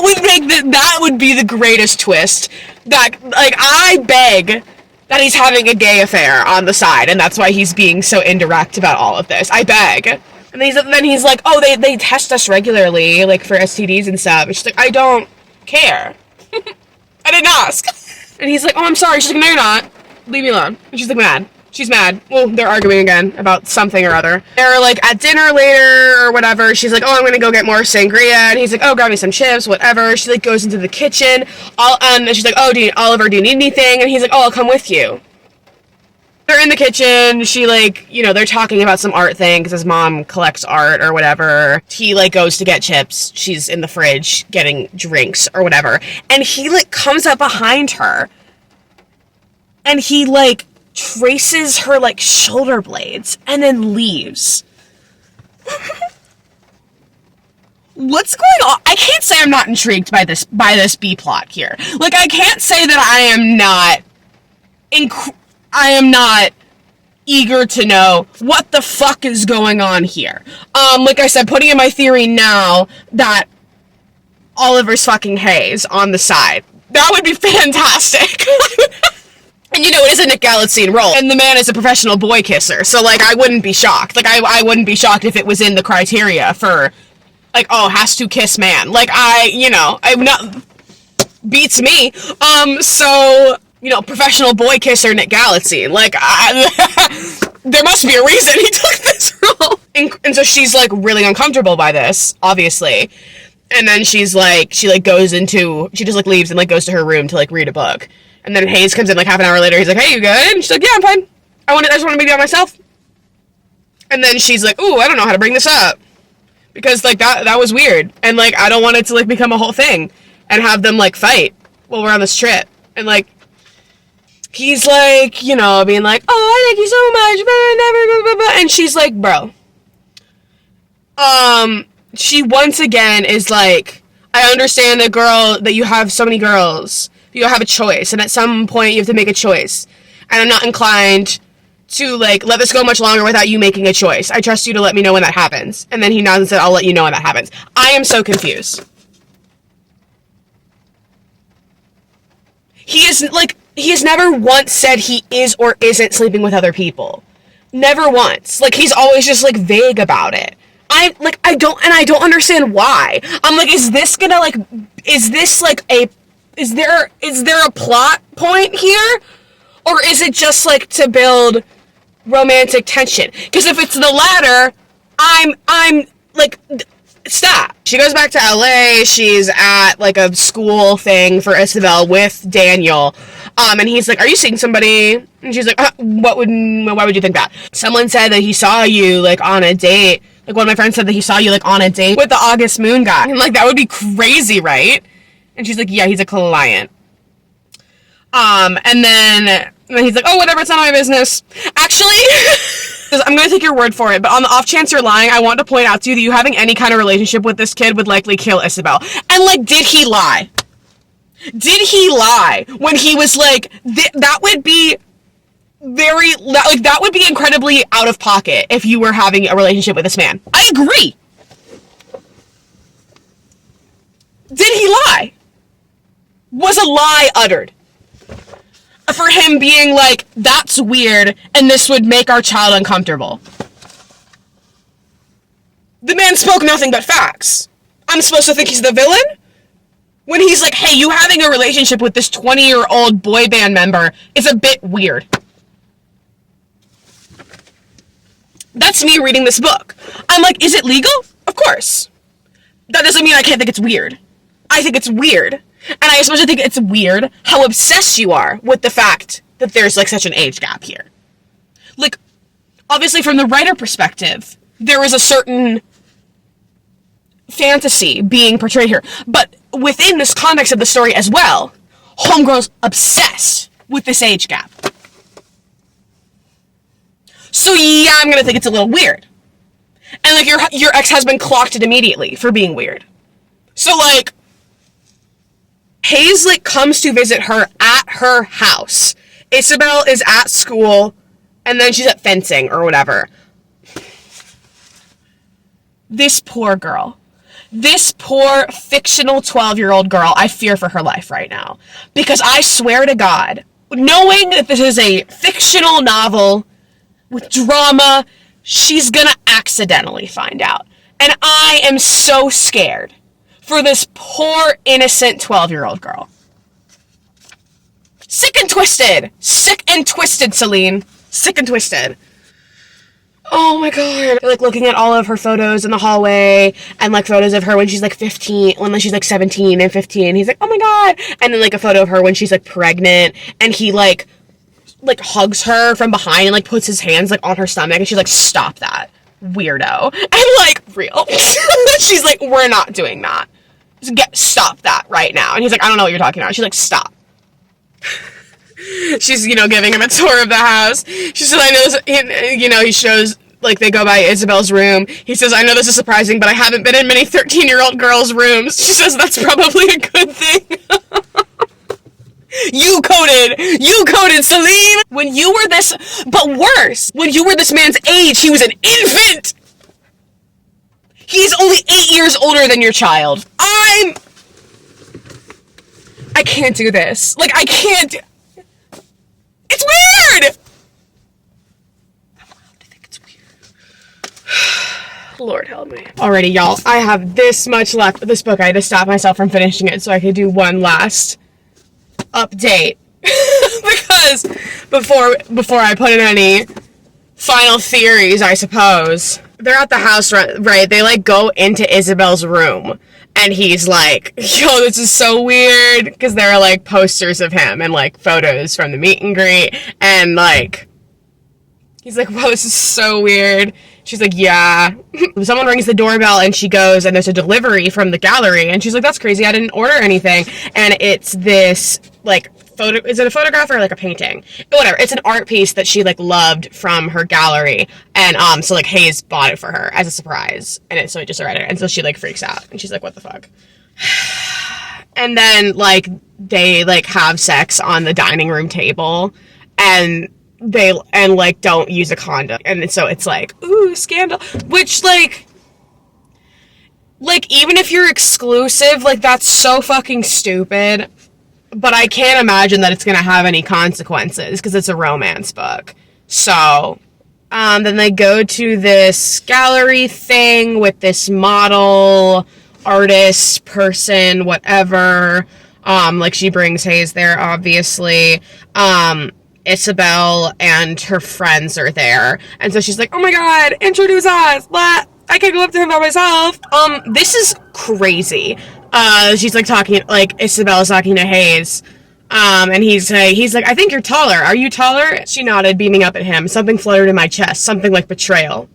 would be the greatest twist. That, like, I beg that he's having a gay affair on the side, and that's why he's being so indirect about all of this. I beg. And then he's like, oh, they test us regularly, like, for STDs and stuff. And she's like, I don't care. I didn't ask. And he's like, oh, I'm sorry. She's like, no, you're not. Leave me alone. And she's like, mad. She's mad. Well, they're arguing again about something or other. They're, like, at dinner later or whatever. She's like, oh, I'm gonna go get more sangria. And he's like, oh, grab me some chips, whatever. She, like, goes into the kitchen. And she's like, oh, Oliver, do you need anything? And he's like, oh, I'll come with you. They're in the kitchen. She, like, you know, they're talking about some art thing because his mom collects art or whatever. He, like, goes to get chips. She's in the fridge getting drinks or whatever. And he, like, comes up behind her. And he, like, traces her, like, shoulder blades and then leaves. What's going on? I can't say I'm not intrigued by this B-plot here. Like, I can't say that I am not eager to know what the fuck is going on here. Like I said, putting in my theory now that Oliver's fucking Hayes on the side. That would be fantastic. And you know, it is a Nick Galitzine role, and the man is a professional boy kisser, so, like, I wouldn't be shocked. Like, I wouldn't be shocked if it was in the criteria for Like, oh, has to kiss man. Like, I'm not, beats me. So, professional boy kisser Nick Galaxy. Like, there must be a reason he took this role. And so she's, like, really uncomfortable by this, obviously. And then she's, like, she just, like, leaves and, like, goes to her room to, like, read a book. And then Hayes comes in, like, half an hour later. He's like, hey, you good? And she's like, yeah, I'm fine. I just want to be by myself. And then she's like, ooh, I don't know how to bring this up. Because, like, that was weird. And, like, I don't want it to, like, become a whole thing. And have them, like, fight while we're on this trip. And, like, he's, like, being like, oh, I thank you so much, but never, and she's like, bro. She once again is like, I understand that you have so many girls. You have a choice. And at some point, you have to make a choice. And I'm not inclined to, like, let this go much longer without you making a choice. I trust you to let me know when that happens. And then he nods and said, I'll let you know when that happens. I am so confused. He has never once said he is or isn't sleeping with other people. Never once. Like, he's always just, like, vague about it. I don't understand why. I'm like, is there a plot point here? Or is it just, like, to build romantic tension? Because if it's the latter, I'm like, stop. She goes back to LA. She's at, like, a school thing for Isabelle with Daniel. And he's like, are you seeing somebody? And she's like, why would you think that? Someone said that he saw you, like, on a date. Like, one of my friends said that he saw you, like, on a date with the August Moon guy. And, like, that would be crazy, right? And she's like, yeah, he's a client. And then he's like, oh, whatever, it's not my business. Actually, I'm going to take your word for it, but on the off chance you're lying, I want to point out to you that you having any kind of relationship with this kid would likely kill Isabelle. And, like, did he lie? Did he lie when he was like, that would be that would be incredibly out of pocket if you were having a relationship with this man. I agree. Did he lie? Was a lie uttered? For him being like, that's weird, and this would make our child uncomfortable. The man spoke nothing but facts. I'm supposed to think he's the villain? When he's like, hey, you having a relationship with this 20-year-old boy band member is a bit weird. That's me reading this book. I'm like, is it legal? Of course. That doesn't mean I can't think it's weird. I think it's weird. And I especially think it's weird how obsessed you are with the fact that there's, like, such an age gap here. Like, obviously from the writer perspective, there is a certain fantasy being portrayed here. But within this context of the story as well, homegirl's obsessed with this age gap. So yeah, I'm gonna think it's a little weird. And, like, your ex-husband clocked it immediately for being weird. So, like, Hayes, like, comes to visit her at her house. Isabelle is at school, and then she's at fencing or whatever. This poor girl. This poor fictional 12-year-old girl, I fear for her life right now. Because I swear to God, knowing that this is a fictional novel with drama, she's gonna accidentally find out. And I am so scared for this poor, innocent 12-year-old girl. Sick and twisted. Sick and twisted, Celine. Sick and twisted. Oh my God. Like, looking at all of her photos in the hallway, and, like, photos of her when she's, like, 15, when she's, like, 17 and 15. He's like, oh my God. And then, like, a photo of her when she's, like, pregnant, and he, like, hugs her from behind and, like, puts his hands, like, on her stomach, and she's like, stop that, weirdo. And, like, real. She's like, we're not doing that. Stop that right now. And he's like, I don't know what you're talking about. She's like, stop. She's, giving him a tour of the house. She says, I know this, he shows, like, they go by Isabelle's room. He says, I know this is surprising, but I haven't been in many 13-year-old girls' rooms. She says, that's probably a good thing. You coded, Celine! When you were this, but worse, when you were this man's age, he was an infant! He's only 8 years older than your child. I can't do this. Like, I can't. It's weird! I'm allowed to think it's weird. Lord help me. Alrighty, y'all. I have this much left of this book. I had to stop myself from finishing it so I could do one last update. Because before I put in any final theories, I suppose. They're at the house, right? They, like, go into Isabelle's room. And he's like, yo, this is so weird. Because there are, like, posters of him and, like, photos from the meet and greet. And, like, he's like, wow, this is so weird. She's like, yeah. Someone rings the doorbell and she goes and there's a delivery from the gallery. And she's like, that's crazy. I didn't order anything. And it's this, like, photo. Is it a photograph or, like, a painting? Whatever. It's an art piece that she, like, loved from her gallery. And, so, like, Hayes bought it for her as a surprise. And so it just arrived her. And so she, like, freaks out. And she's like, what the fuck? And then, like, they, like, have sex on the dining room table. And like, don't use a condom. And so it's like, ooh, scandal. Which, like, even if you're exclusive, like, that's so fucking stupid. But I can't imagine that it's gonna have any consequences, because it's a romance book. So, then they go to this gallery thing with this model, artist, person, whatever. Like, she brings Hayes there, obviously. Isabelle and her friends are there. And so she's like, oh my god, introduce us! What? I can't go up to him by myself. This is crazy. She's like talking, like, Isabelle's talking to Hayes. And he's like, I think you're taller. Are you taller? She nodded, beaming up at him. Something fluttered in my chest. Something like betrayal.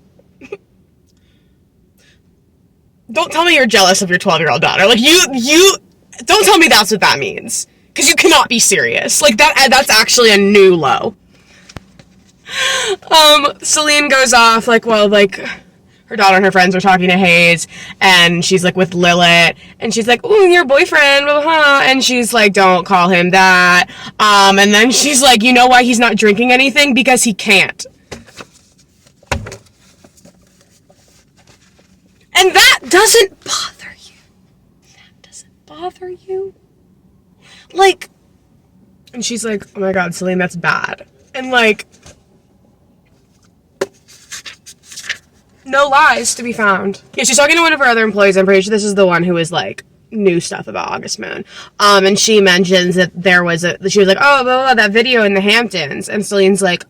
Don't tell me you're jealous of your 12-year-old daughter. Like, you, don't tell me that's what that means. Because you cannot be serious. Like, that's actually a new low. Celine goes off, like, well, like, her daughter and her friends are talking to Hayes, and she's, like, with Lilith, and she's like, ooh, your boyfriend, blah, blah, blah, and she's like, don't call him that, and then she's like, you know why he's not drinking anything? Because he can't. And that doesn't bother you. That doesn't bother you. Like, and she's like, oh my god, Celine, that's bad. And, like, no lies to be found. Yeah, she's talking to one of her other employees. I'm pretty sure this is the one who is, like, knew stuff about August Moon. And she mentions that there was she was like, oh, blah, blah, that video in the Hamptons. And Celine's like,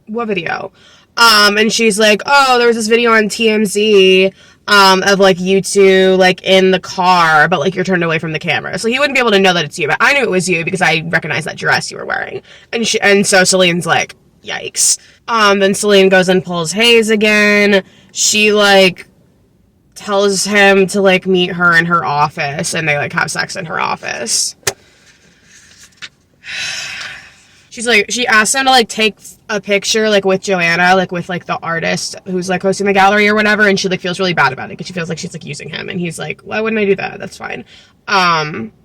what video? And she's like, oh, there was this video on TMZ, of, like, you two, like, in the car, but, like, you're turned away from the camera. So he wouldn't be able to know that it's you, but I knew it was you because I recognized that dress you were wearing. And so Celine's like, yikes. Then Celine goes and pulls Hayes again. She, like, tells him to, like, meet her in her office, and they, like, have sex in her office. She's like, she asked him to, like, take a picture, like, with Joanna, like, with, like, the artist who's, like, hosting the gallery or whatever, and she, like, feels really bad about it, because she feels like she's, like, using him, and he's like, why wouldn't I do that? That's fine.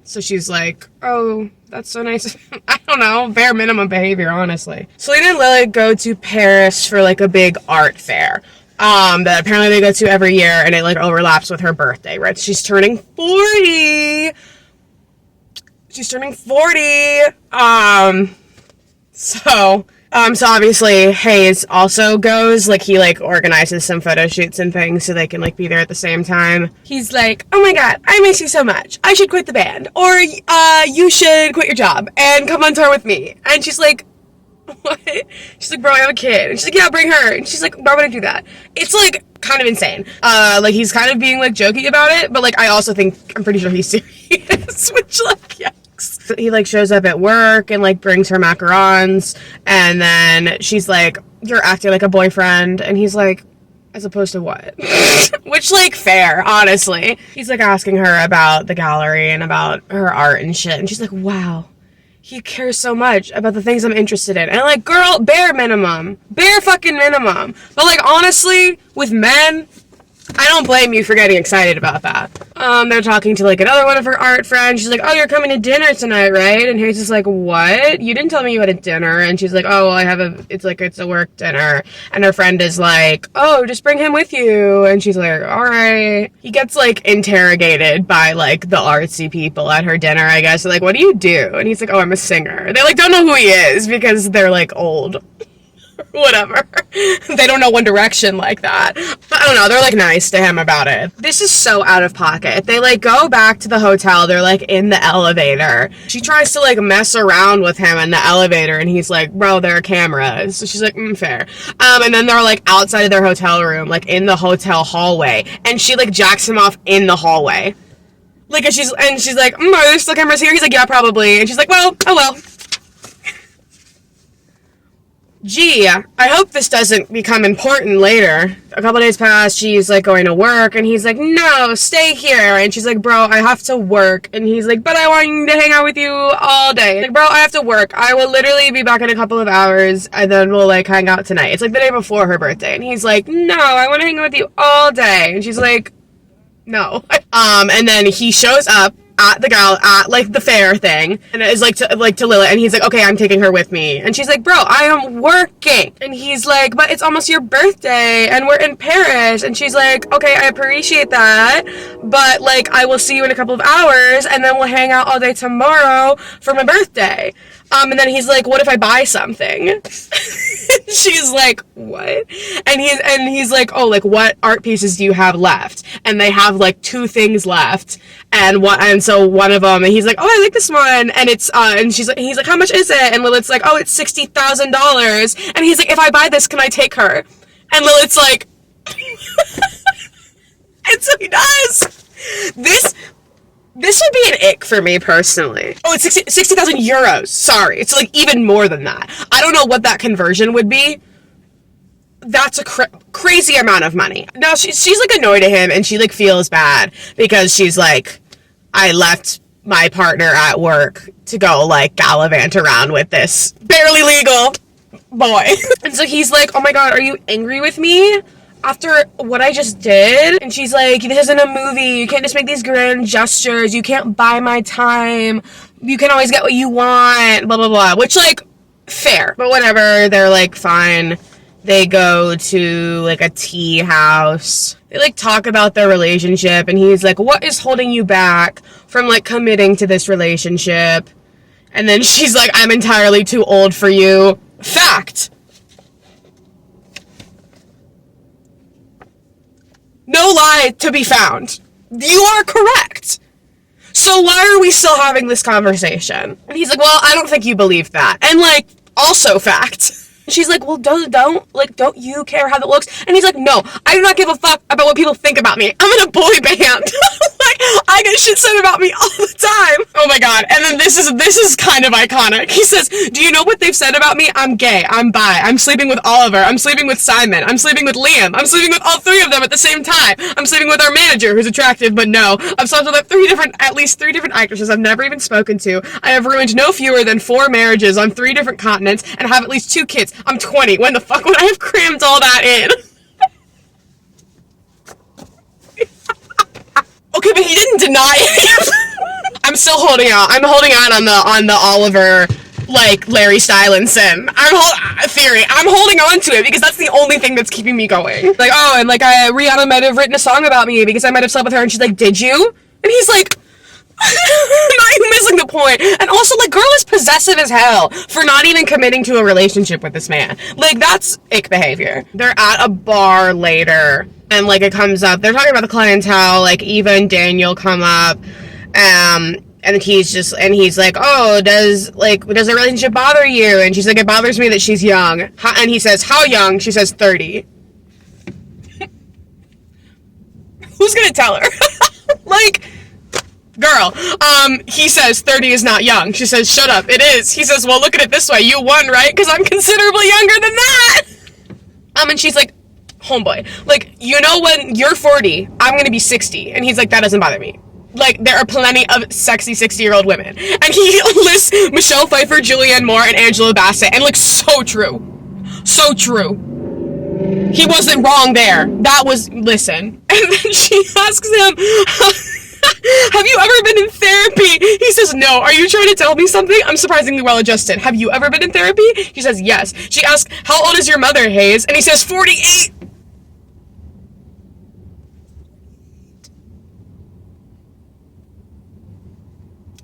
So she's like, oh, that's so nice. I don't know, bare minimum behavior, honestly. Celine and Lilith go to Paris for, like, a big art fair, that apparently they go to every year, and it, like, overlaps with her birthday, right? She's turning 40! She's turning 40! So obviously Hayes also goes, like, he, like, organizes some photo shoots and things so they can, like, be there at the same time. He's like, oh my god, I miss you so much. I should quit the band. Or, you should quit your job and come on tour with me. And she's like, what? She's like, bro, I have a kid. And she's like, yeah, bring her. And she's like, why would I do that? It's, like, kind of insane. Like, he's kind of being, like, jokey about it, but, like, I also think, I'm pretty sure he's serious, which, like, yeah. He, like, shows up at work and, like, brings her macarons, and then she's like, you're acting like a boyfriend, and he's like, as opposed to what? Which, like, fair, honestly. He's, like, asking her about the gallery and about her art and shit, and she's like, wow, he cares so much about the things I'm interested in. And I'm like, girl, bare minimum. Bare fucking minimum. But, like, honestly, with men, I don't blame you for getting excited about that. They're talking to, like, another one of her art friends. She's like, oh, you're coming to dinner tonight, right? And Hayes is like, what? You didn't tell me you had a dinner. And she's like, oh, well, it's a work dinner. And her friend is like, oh, just bring him with you. And she's like, all right. He gets, like, interrogated by, like, the artsy people at her dinner, I guess. They're like, what do you do? And he's like, oh, I'm a singer. They, like, don't know who he is because they're, like, old. Whatever. They don't know One Direction like that. I don't know, they're like nice to him about it. This is so out of pocket. They like go back to the hotel, they're like in the elevator. She tries to like mess around with him in the elevator and he's like, bro, there are cameras. So she's like, fair. And then they're like outside of their hotel room, like in the hotel hallway, and she like jacks him off in the hallway. Like, and she's like, are there still cameras here? He's like, yeah, probably. And she's like, well, oh well. Gee, I hope this doesn't become important later. A couple days pass, she's like going to work, and he's like, no, stay here. And she's like, bro, I have to work. And he's like, but I want to hang out with you all day. Like, bro, I have to work. I will literally be back in a couple of hours, and then we'll like hang out tonight. It's like the day before her birthday. And he's like, no, I want to hang out with you all day. And she's like, no. And then he shows up at like the fair thing, and is like to Lilith, and he's like, okay, I'm taking her with me. And she's like, bro, I am working. And he's like, but it's almost your birthday and we're in Paris. And she's like, okay, I appreciate that, but like I will see you in a couple of hours, and then we'll hang out all day tomorrow for my birthday. And then he's like, what if I buy something? She's like, what? And he's like, oh, like what art pieces do you have left? And they have like 2 things left, and so one of them, and he's like, oh, I like this one, and it's and he's like, how much is it? And Lilith's like, oh, it's $60,000. And he's like, if I buy this, can I take her? And Lilith's like, and so he does. This would be an ick for me personally. Oh, it's 60,000 euros. Sorry. It's like even more than that. I don't know what that conversion would be. That's a crazy amount of money. Now, she's like annoyed at him, and she like feels bad because she's like, I left my partner at work to go like gallivant around with this barely legal boy. And so he's like, oh my god, are you angry with me after what I just did? And she's like, this isn't a movie. You can't just make these grand gestures. You can't buy my time. You can always get what you want, blah, blah, blah. Which, like, fair. But whatever. They're, like, fine. They go to, like, a tea house. They, like, talk about their relationship. And he's like, what is holding you back from, like, committing to this relationship? And then she's like, I'm entirely too old for you. Fact. No lie to be found. You are correct. So why are we still having this conversation? And he's like, well, I don't think you believe that. And like, also fact. She's like, well, don't you care how that looks? And he's like, no, I do not give a fuck about what people think about me. I'm in a boy band. Like, I get shit said about me all the time. Oh my god. And then this is kind of iconic. He says, do you know what they've said about me? I'm gay. I'm bi. I'm sleeping with Oliver. I'm sleeping with Simon. I'm sleeping with Liam. I'm sleeping with all 3 of them at the same time. I'm sleeping with our manager, who's attractive, but no. I've slept with at least three different actresses I've never even spoken to. I have ruined no fewer than 4 marriages on 3 different continents and have at least 2 kids. I'm 20. When the fuck would I have crammed all that in? Okay, but he didn't deny it. I'm still holding out. I'm holding out on the Oliver, like, Larry Stylinson. I'm holding on to it because that's the only thing that's keeping me going. Like, oh, and like Rihanna might have written a song about me because I might have slept with her, and she's like, did you? And he's like, not even missing the point. And also, like, girl is possessive as hell for not even committing to a relationship with this man. Like, that's ick behavior. They're at a bar later, and like it comes up, they're talking about the clientele, like Eva and Daniel come up, and he's like, oh, does a relationship bother you? And she's like, it bothers me that she's young. And he says, how young? She says 30. Who's gonna tell her? Like, girl, he says 30 is not young. She says, shut up, it is. He says, well, look at it this way, you won, right? Because I'm considerably younger than that. And she's like, homeboy, like, you know, when you're 40, I'm gonna be 60. And he's like, that doesn't bother me. Like, there are plenty of sexy 60-year-old women. And he lists Michelle Pfeiffer, Julianne Moore, and Angela Bassett. And, like, so true. So true. He wasn't wrong there. That was, listen. And then she asks him, have you ever been in therapy? He says, no. Are you trying to tell me something? I'm surprisingly well adjusted. Have you ever been in therapy? He says, yes. She asks, how old is your mother, Hayes? And he says, 48.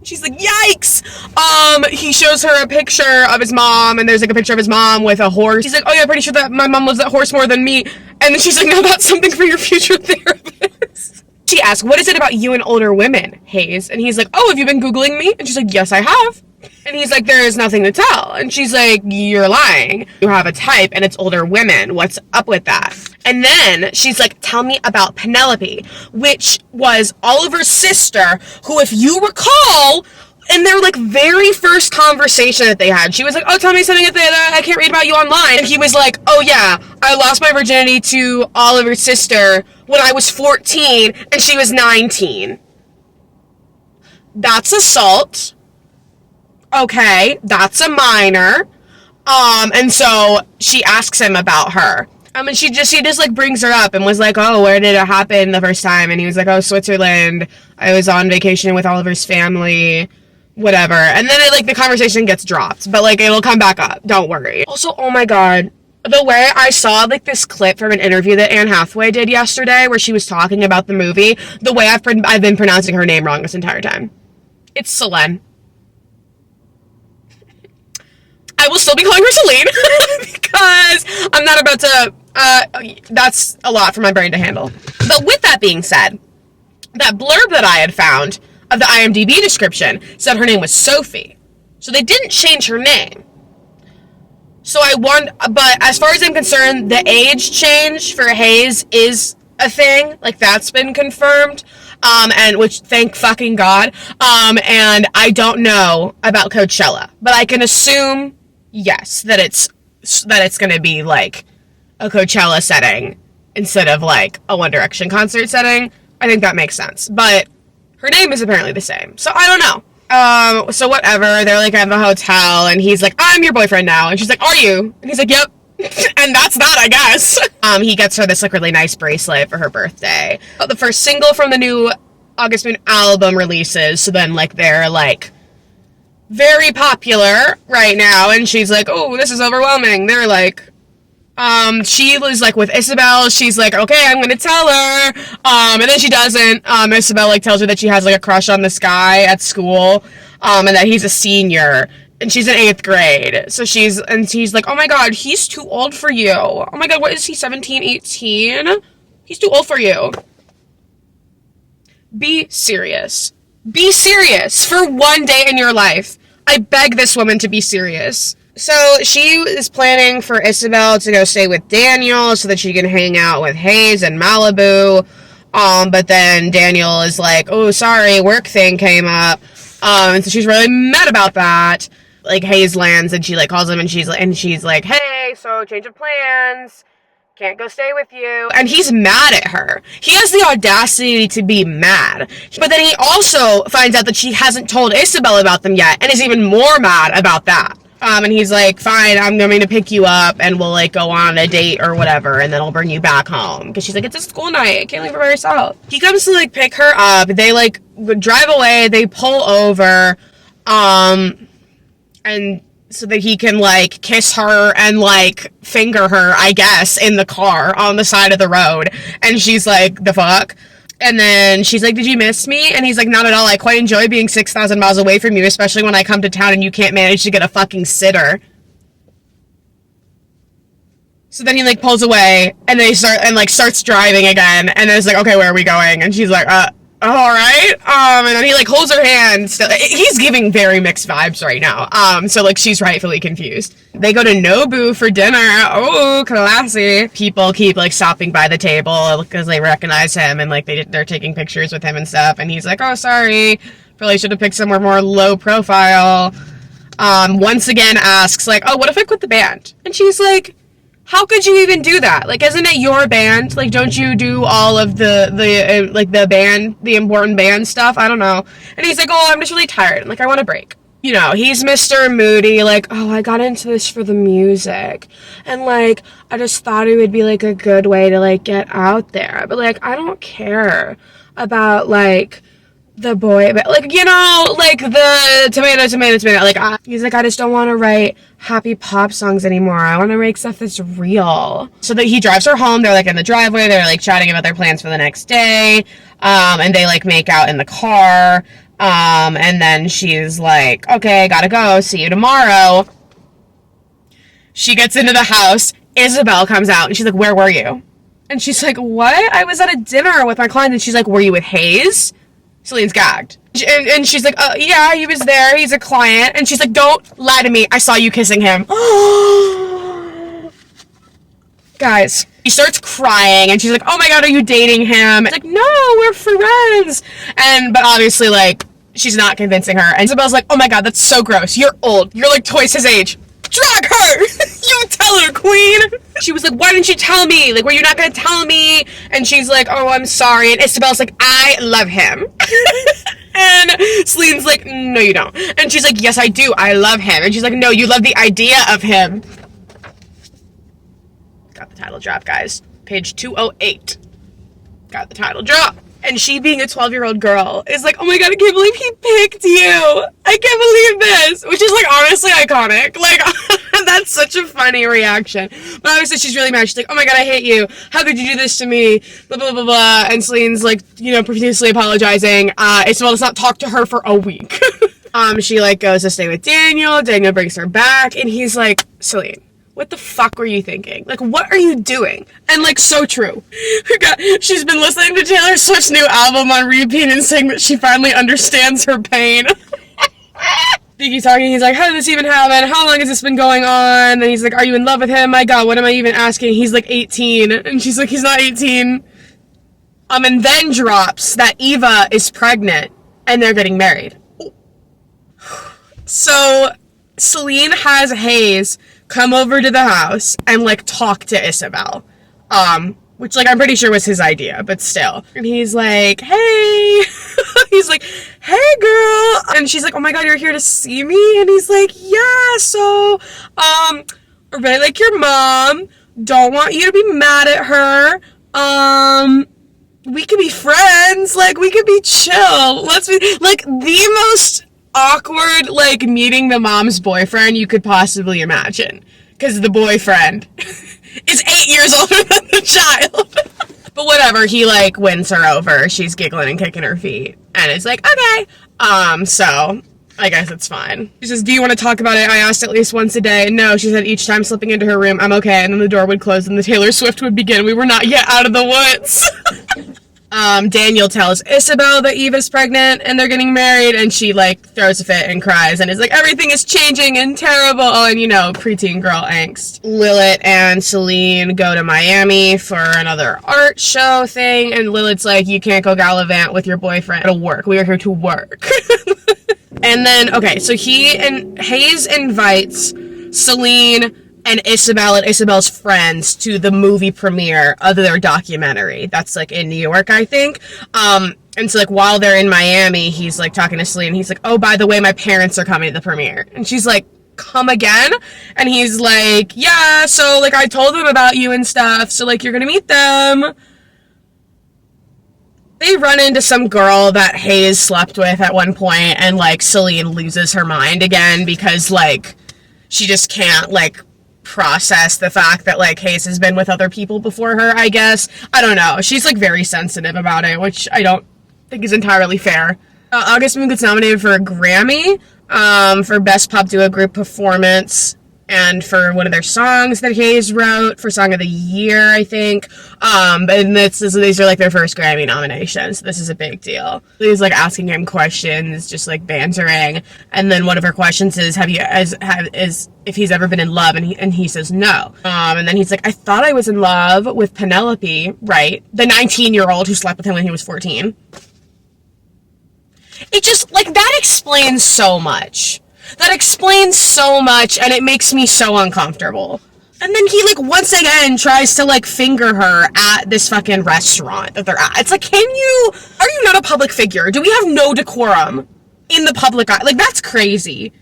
She's like, yikes! He shows her a picture of his mom, and there's like a picture of his mom with a horse. He's like, oh yeah, I'm pretty sure that my mom loves that horse more than me. And then she's like, no, that's something for your future therapist. She asks, what is it about you and older women, Hayes? And he's like, oh, have you been Googling me? And she's like, yes, I have. And he's like, there is nothing to tell. And she's like, you're lying. You have a type, and it's older women. What's up with that? And then she's like, tell me about Penelope, which was Oliver's sister, who, if you recall, in their like very first conversation that they had, she was like, oh, tell me something that I can't read about you online. And he was like, oh yeah, I lost my virginity to Oliver's sister when I was 14 and she was 19. That's assault. Okay, that's a minor. And so she asks him about her. And she just like brings her up and was like, oh, where did it happen the first time? And he was like, oh, Switzerland. I was on vacation with Oliver's family, whatever. And then the conversation gets dropped, but like it'll come back up. Don't worry. Also, oh my God, the way I saw like this clip from an interview that Anne Hathaway did yesterday where she was talking about the movie, the way I've been pronouncing her name wrong this entire time. It's Selene. I will still be calling her Celine because I'm not about to, that's a lot for my brain to handle. But with that being said, that blurb that I had found of the IMDb description said her name was Sophie. So they didn't change her name. So but as far as I'm concerned, the age change for Hayes is a thing. Like, that's been confirmed. And which, thank fucking God. And I don't know about Coachella, but I can assume, yes, that it's gonna be like a Coachella setting instead of like a One Direction concert setting. I think that makes sense. But her name is apparently the same. So I don't know. So whatever. They're like at the hotel and he's like, I'm your boyfriend now. And she's like, are you? And he's like, yep. And that's that, I guess. He gets her this like really nice bracelet for her birthday. The first single from the new August Moon album releases. So then like they're like very popular right now, and she's like, oh, this is overwhelming. They're like, she was like with Isabelle, she's like, okay, I'm gonna tell her, and then she doesn't. Isabelle like tells her that she has like a crush on this guy at school, and that he's a senior, and she's in 8th grade, so she's like, oh my God, he's too old for you. Oh my God, what is he, 17, 18? He's too old for you. Be serious. Be serious for one day in your life. I beg this woman to be serious. So she is planning for Isabelle to go stay with Daniel so that she can hang out with Hayes in Malibu. But then Daniel is like, oh, sorry, work thing came up. And so she's really mad about that. Like, Hayes lands and she like calls him and she's like, hey, so change of plans. Can't go stay with you. And he's mad at her. He has the audacity to be mad. But then he also finds out that she hasn't told Isabelle about them yet and is even more mad about that. And he's like, fine, I'm going to pick you up and we'll like go on a date or whatever and then I'll bring you back home. Because she's like, it's a school night. I can't leave her by herself. He comes to like pick her up. They like drive away. They pull over. And so that he can, like, kiss her and, like, finger her, I guess, in the car on the side of the road. And she's like, the fuck? And then she's like, did you miss me? And he's like, not at all. I quite enjoy being 6,000 miles away from you, especially when I come to town and you can't manage to get a fucking sitter. So then he, like, pulls away, and they starts driving again. And then it's like, okay, where are we going? And she's like, all right. And then he like holds her hand. Still, he's giving very mixed vibes right now. So like she's rightfully confused. They go to Nobu for dinner. Oh, classy. People keep like stopping by the table because they recognize him and like they're taking pictures with him and stuff. And he's like, oh, sorry. Probably should have picked somewhere more low profile. Once again asks like, oh, what if I quit the band? And she's like, how could you even do that? Like, isn't it your band? Like, don't you do all of the important band stuff? I don't know. And he's like, oh, I'm just really tired. Like, I want a break. You know, he's Mr. Moody, like, oh, I got into this for the music. And, like, I just thought it would be, like, a good way to, like, get out there. But, like, I don't care about, like, the boy, but like, you know, like the tomato, like, he's like, I just don't want to write happy pop songs anymore. I want to make stuff that's real. So that he drives her home. They're like in the driveway. They're like chatting about their plans for the next day. And they like make out in the car. And then she's like, okay, gotta go, see you tomorrow. She gets into the house, Isabelle comes out, and she's like, where were you? And she's like, what? I was at a dinner with my client. And she's like, were you with Hayes? Celine's gagged. And she's like, yeah, he was there. He's a client. And she's like, don't lie to me. I saw you kissing him. Guys. She starts crying, and she's like, oh my god, are you dating him? It's like, no, we're friends. But obviously, like, she's not convincing her. And Isabelle's like, oh my god, that's so gross. You're old. You're like twice his age. Drag her! You tell her, queen! She was like, why didn't you tell me? Like, were you not gonna tell me? And she's like, oh, I'm sorry. And Isabelle's like, I love him. And Celine's like, no, you don't. And she's like, yes, I do. I love him. And she's like, no, you love the idea of him. Got the title drop, guys. Page 208. Got the title drop. And she, being a 12-year-old girl, is like, oh my god, I can't believe he picked you. I can't believe this. Which is, like, honestly iconic. Like, that's such a funny reaction. But obviously she's really mad. She's like, oh my god, I hate you. How could you do this to me? Blah, blah, blah, blah. And Celine's, like, you know, profusely apologizing. Isabelle does not talk to her for a week. She, like, goes to stay with Daniel. Daniel brings her back. And he's like, Celine, what the fuck were you thinking? Like, what are you doing? And, like, so true. She's been listening to Taylor Swift's new album on repeat and saying that she finally understands her pain. He's talking, he's like, how did this even happen? How long has this been going on? And he's like, are you in love with him? My god, what am I even asking? He's like 18. And she's like, he's not 18. And then drops that Eva is pregnant and they're getting married. So, Celine has Hayes come over to the house and, like, talk to Isabelle. Which, like, I'm pretty sure was his idea, but still. And he's like, hey. He's like, hey, girl. And she's like, oh my god, you're here to see me? And he's like, yeah, so, I really like your mom. Don't want you to be mad at her. We could be friends. Like, we could be chill. Let's be, like, the most awkward, like, meeting the mom's boyfriend you could possibly imagine. Because the boyfriend is 8 years older than the child. But whatever, he, like, wins her over. She's giggling and kicking her feet. And it's like, okay. So, I guess it's fine. She says, do you want to talk about it? I asked at least once a day. No, she said, each time slipping into her room, I'm okay. And then the door would close and the Taylor Swift would begin. We were not yet out of the woods. Daniel tells Isabelle that Eva's pregnant and they're getting married, and she, like, throws a fit and cries and is like, everything is changing and terrible, and, you know, preteen girl angst. Lilith and Celine go to Miami for another art show thing, and Lilith's like, you can't go gallivant with your boyfriend. It'll work. We are here to work. And then, okay, so Hayes invites Celine and Isabelle and Isabelle's friends to the movie premiere of their documentary. That's, like, in New York, I think. And so, like, while they're in Miami, he's, like, talking to Celine, and he's like, oh, by the way, my parents are coming to the premiere. And she's like, come again? And he's like, yeah, so, like, I told them about you and stuff, so, like, you're gonna meet them. They run into some girl that Hayes slept with at one point, and, like, Celine loses her mind again because, like, she just can't, like, process the fact that, like, Hayes has been with other people before her, I guess. I don't know. She's, like, very sensitive about it, which I don't think is entirely fair. August Moon gets nominated for a Grammy, for Best Pop Duo Group Performance, and for one of their songs that Hayes wrote for Song of the Year, I think. And these are, like, their first Grammy nominations. This is a big deal. He's, like, asking him questions, just, like, bantering. And then one of her questions is, if he's ever been in love, and he says no. And then he's like, I thought I was in love with Penelope, right? The 19-year-old who slept with him when he was 14. It just, like, that explains so much. That explains so much, and it makes me so uncomfortable. And then he, like, once again tries to, like, finger her at this fucking restaurant that they're at. It's like, are you not a public figure? Do we have no decorum in the public eye? Like, that's crazy.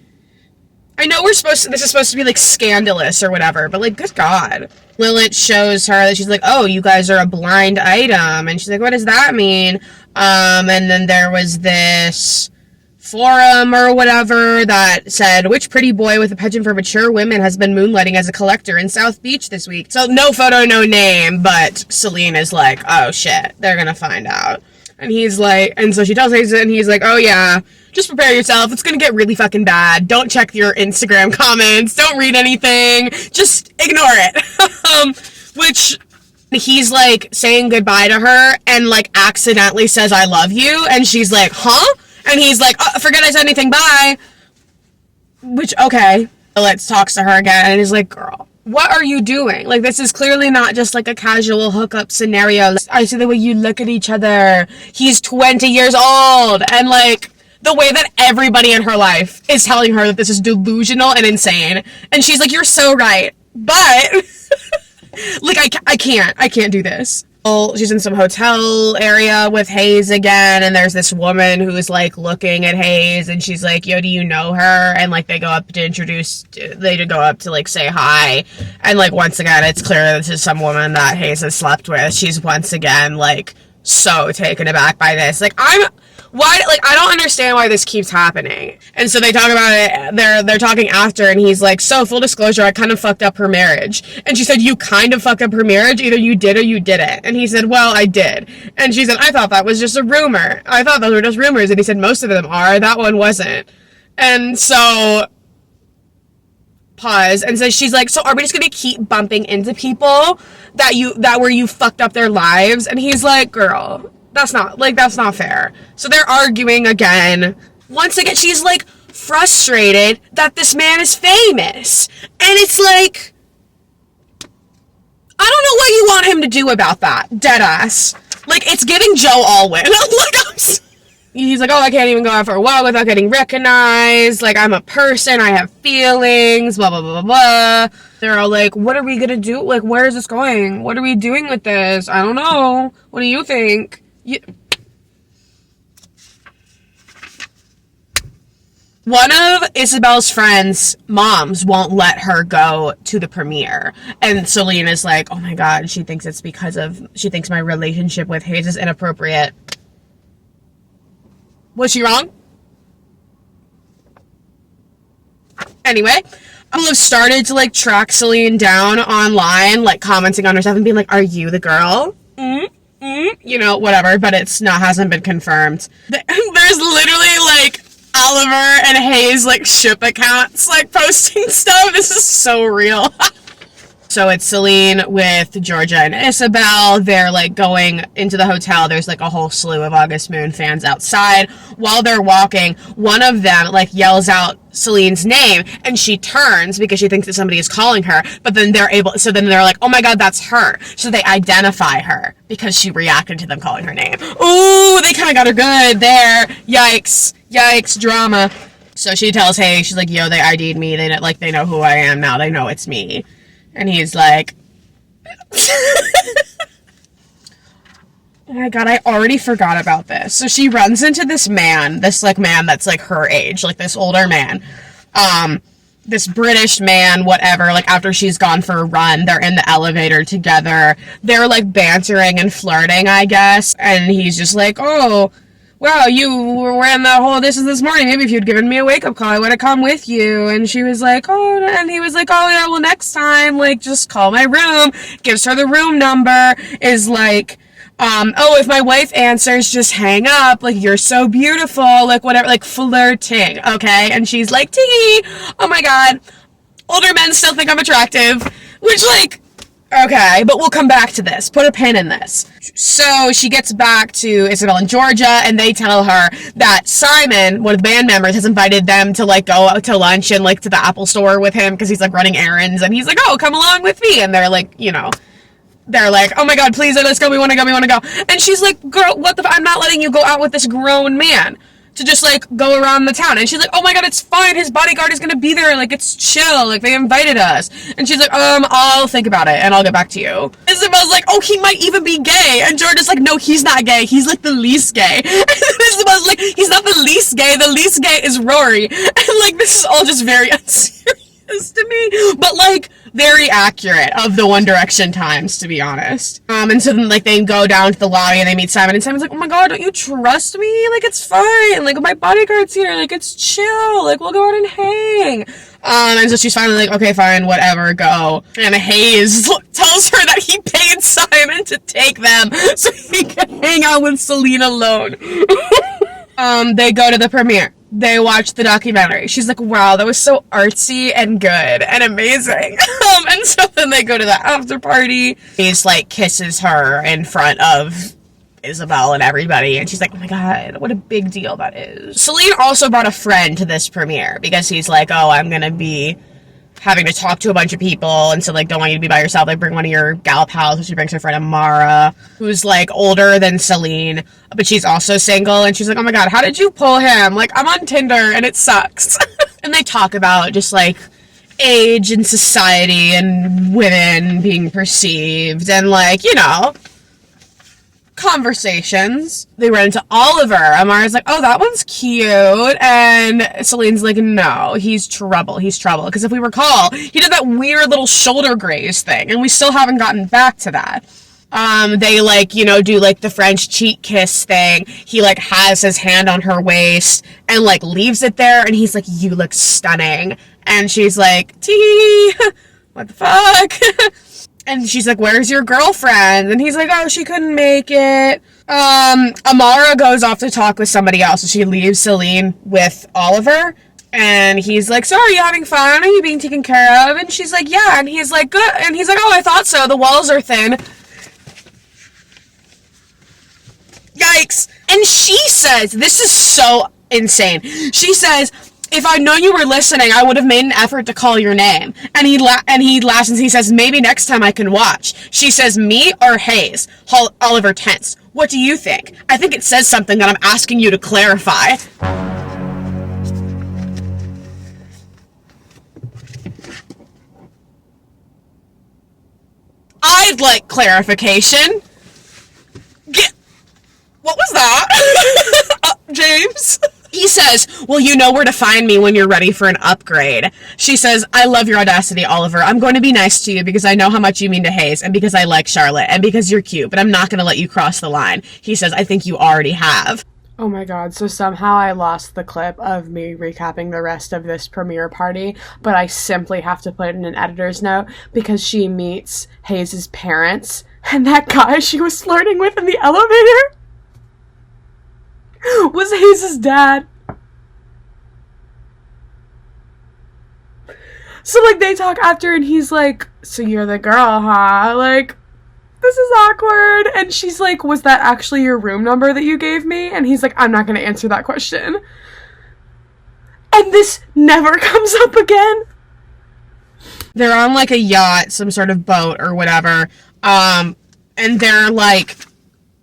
I know this is supposed to be, like, scandalous or whatever, but, like, good God. Lilith shows her that she's like, oh, you guys are a blind item. And she's like, what does that mean? And then there was this forum or whatever that said, which pretty boy with a penchant for mature women has been moonlighting as a collector in South Beach this week? So no photo, no name, but Celine is like, oh shit, they're gonna find out. And he's like, and so she tells Hayes, and he's like, oh yeah, just prepare yourself. It's gonna get really fucking bad. Don't check your Instagram comments. Don't read anything. Just ignore it. Which he's like saying goodbye to her and like accidentally says, I love you. And she's like, huh? And he's like, oh, forget I said anything, bye. Which, okay. Let's talk to her again. And he's like, girl, what are you doing? Like, this is clearly not just like a casual hookup scenario. I see the way you look at each other. He's 20 years old. And like, the way that everybody in her life is telling her that this is delusional and insane. And she's like, you're so right. But, like, I can't do this. She's in some hotel area with Hayes again, and there's this woman who's like looking at Hayes, and she's like, yo, do you know her? And like they go up to like say hi, and like once again it's clear that this is some woman that Hayes has slept with. She's once again like so taken aback by this. Like, I don't understand why this keeps happening. And so they talk about it, they're talking after, and he's like, so, full disclosure, I kind of fucked up her marriage. And she said, you kind of fucked up her marriage? Either you did or you didn't. And he said, well, I did. And she said, I thought that was just a rumor. I thought those were just rumors. And he said, most of them are. That one wasn't. And so, pause, and so she's like, so are we just gonna keep bumping into people where you fucked up their lives? And he's like, girl, that's not fair. So they're arguing again. Once again, she's like frustrated that this man is famous. And it's like, I don't know what you want him to do about that. Deadass. Like, it's giving Joe Alwyn. He's like, oh, I can't even go out for a walk without getting recognized. Like, I'm a person. I have feelings. Blah, blah, blah, blah, blah. They're all like, what are we gonna do? Like, where is this going? What are we doing with this? I don't know. What do you think? One of Isabelle's friends' moms won't let her go to the premiere. And Celine is like, oh my god, she thinks it's because she thinks my relationship with Hayes is inappropriate. Was she wrong? Anyway, people have started to like track Celine down online, like commenting on her stuff and being like, are you the girl? You know, whatever, but hasn't been confirmed. There's literally like Oliver and Hayes like ship accounts like posting stuff. This is so real. So it's Celine with Georgia and Isabelle. They're like going into the hotel. There's like a whole slew of August Moon fans outside. While they're walking, one of them like yells out Celine's name, and she turns because she thinks that somebody is calling her. But then they're like, oh my god, that's her. So they identify her because she reacted to them calling her name. Ooh, they kind of got her good there. Yikes, drama. So she tells Hayes, she's like, yo, they ID'd me. They know who I am now. They know it's me. And he's like, oh my god, I already forgot about this. So she runs into this man that's like her age, like this older man. This British man, whatever, like after she's gone for a run, they're in the elevator together. They're like bantering and flirting, I guess. And he's just like, oh, wow, you ran that whole this morning. Maybe if you'd given me a wake-up call, I would have come with you. And she was like, oh, and he was like, oh, yeah, well, next time, like, just call my room. Gives her the room number, is like, oh, if my wife answers, just hang up. Like, you're so beautiful. Like, whatever, like, flirting, okay? And she's like, tee, oh my god. Older men still think I'm attractive. Which, like, okay, but we'll come back to this. Put a pin in this. So she gets back to Isabelle and Georgia, and they tell her that Simon, one of the band members, has invited them to like go out to lunch and like to the Apple store with him because he's like running errands, and he's like, oh, come along with me. And they're like, they're like, oh my god, please, let's go, we want to go. And she's like, girl, what the I'm not letting you go out with this grown man to just like go around the town. And she's like, oh my god, it's fine, his bodyguard is gonna be there, like it's chill, like they invited us. And she's like, I'll think about it and I'll get back to you. Isabelle's like, oh, he might even be gay. And Georgia's like, no, he's not gay, he's like the least gay. And Isabelle's like, he's not the least gay is Rory. And like, this is all just very unserious to me, but like very accurate of the One Direction times, to be honest. And so then like they go down to the lobby and they meet Simon, and Simon's like, oh my god, don't you trust me? Like, it's fine, like my bodyguard's here, like it's chill, like we'll go out and hang. And so she's finally like, okay, fine, whatever, go. And Hayes tells her that he paid Simon to take them so he can hang out with Celine alone. They go to the premiere. They watch the documentary. She's like, wow, that was so artsy and good and amazing. And so then they go to the after party. He's like, kisses her in front of Isabelle and everybody, and she's like, oh my god, what a big deal that is. Celine also brought a friend to this premiere because he's like, oh, I'm gonna be having to talk to a bunch of people, and so like, don't want you to be by yourself, like bring one of your gal pals. So she brings her friend Amara, who's like older than Celine, but she's also single, and she's like, oh my god, how did you pull him? Like, I'm on Tinder and it sucks. And they talk about just like age and society and women being perceived and like, you know, conversations. They run into Oliver. Amara's like, oh, that one's cute. And Celine's like, no, he's trouble. He's trouble. Because if we recall, he did that weird little shoulder graze thing, and we still haven't gotten back to that. They like, you know, do like the French cheek kiss thing. He like has his hand on her waist and like leaves it there, and he's like, you look stunning. And she's like, tee, what the fuck? And she's like, where's your girlfriend? And he's like, oh, she couldn't make it. Amara goes off to talk with somebody else, so she leaves Celine with Oliver. And he's like, so are you having fun? Are you being taken care of? And she's like, yeah. And he's like, good. And he's like, oh, I thought so. The walls are thin. Yikes. And she says, this is so insane. She says, if I'd known you were listening, I would have made an effort to call your name. And he laughs and he says, maybe next time I can watch. She says, me or Hayes? Oliver tense. What do you think? I think it says something that I'm asking you to clarify. I'd like clarification. What was that? James? He says, well, you know where to find me when you're ready for an upgrade. She says, I love your audacity, Oliver. I'm going to be nice to you because I know how much you mean to Hayes and because I like Charlotte and because you're cute, but I'm not going to let you cross the line. He says, I think you already have. Oh my god, so somehow I lost the clip of me recapping the rest of this premiere party, but I simply have to put it in an editor's note because she meets Hayes' parents, and that guy she was flirting with in the elevator was Hayes' dad. So, like, they talk after, and he's like, so you're the girl, huh? Like, this is awkward. And she's like, was that actually your room number that you gave me? And he's like, I'm not going to answer that question. And this never comes up again. They're on, like, a yacht, some sort of boat or whatever, and they're, like,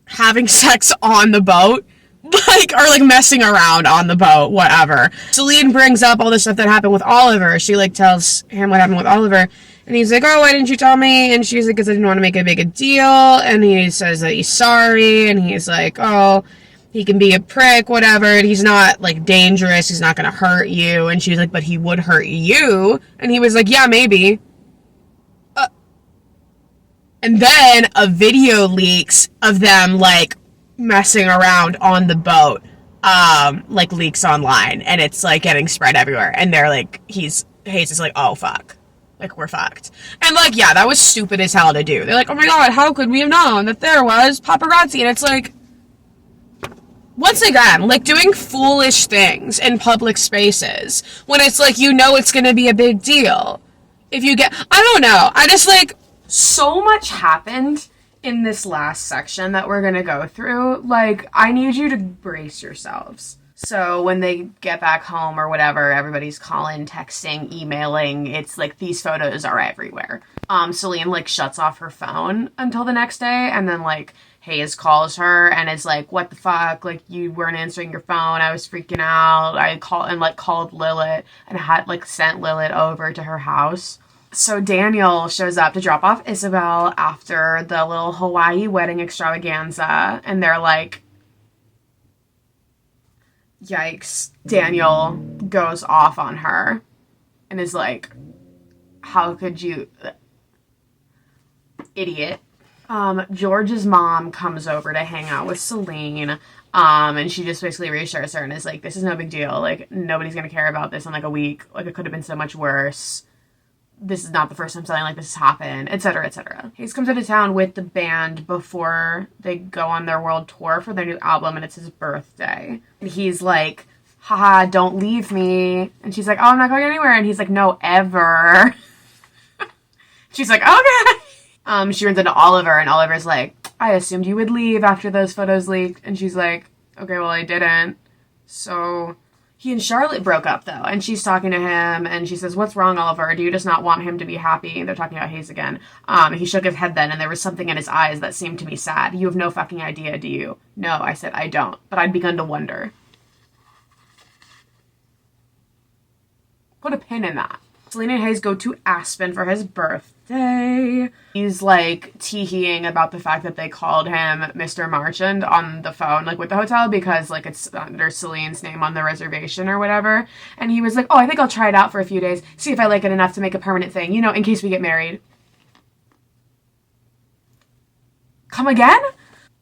having sex on the boat. Like, or like messing around on the boat, whatever. Celine brings up all the stuff that happened with Oliver. She like tells him what happened with Oliver, and he's like, oh, why didn't you tell me? And she's like, because I didn't want to make a big a deal. And he says that he's sorry, and he's like, oh, he can be a prick, whatever, and he's not like dangerous, he's not gonna hurt you. And she's like, but he would hurt you. And he was like, yeah, maybe. And then a video leaks of them like messing around on the boat, like leaks online, and it's like getting spread everywhere, and they're like, Hayes is like, oh fuck, like we're fucked. And like, yeah, that was stupid as hell to do. They're like, oh my god, how could we have known that there was paparazzi? And it's like, once again, like doing foolish things in public spaces when it's like, you know, it's gonna be a big deal. If you get, I don't know, I just like, so much happened in this last section that we're gonna go through. Like, I need you to brace yourselves. So when they get back home or whatever, everybody's calling, texting, emailing. It's like these photos are everywhere. Celine like shuts off her phone until the next day, and then like Hayes calls her and is like, what the fuck? Like, you weren't answering your phone. I was freaking out. I called Lilith and had like sent Lilith over to her house. So Daniel shows up to drop off Isabelle after the little Hawaii wedding extravaganza, and they're like, yikes. Daniel goes off on her and is like, how could you, idiot. George's mom comes over to hang out with Celine, and she just basically reassures her and is like, this is no big deal. Like, nobody's gonna care about this in like a week. Like, it could have been so much worse. this is not the first time something like this has happened, etc., etc. Hayes comes into town with the band before they go on their world tour for their new album, and it's his birthday. And he's like, haha, don't leave me. And she's like, oh, I'm not going anywhere. And he's like, no, ever. She's like, okay. She runs into Oliver, and Oliver's like, I assumed you would leave after those photos leaked. And she's like, okay, well, I didn't. So he and Charlotte broke up, though, and she's talking to him, and she says, what's wrong, Oliver? Do you just not want him to be happy? And they're talking about Hayes again. He shook his head then, and there was something in his eyes that seemed to me sad. You have no fucking idea, do you? No, I said, I don't, but I'd begun to wonder. Put a pin in that. Selena and Hayes go to Aspen for his birthday. He's, like, tee-heeing about the fact that they called him Mr. Marchand on the phone, like, with the hotel because, like, it's under Celine's name on the reservation or whatever. And he was like, oh, I think I'll try it out for a few days, see if I like it enough to make a permanent thing, you know, in case we get married. Come again?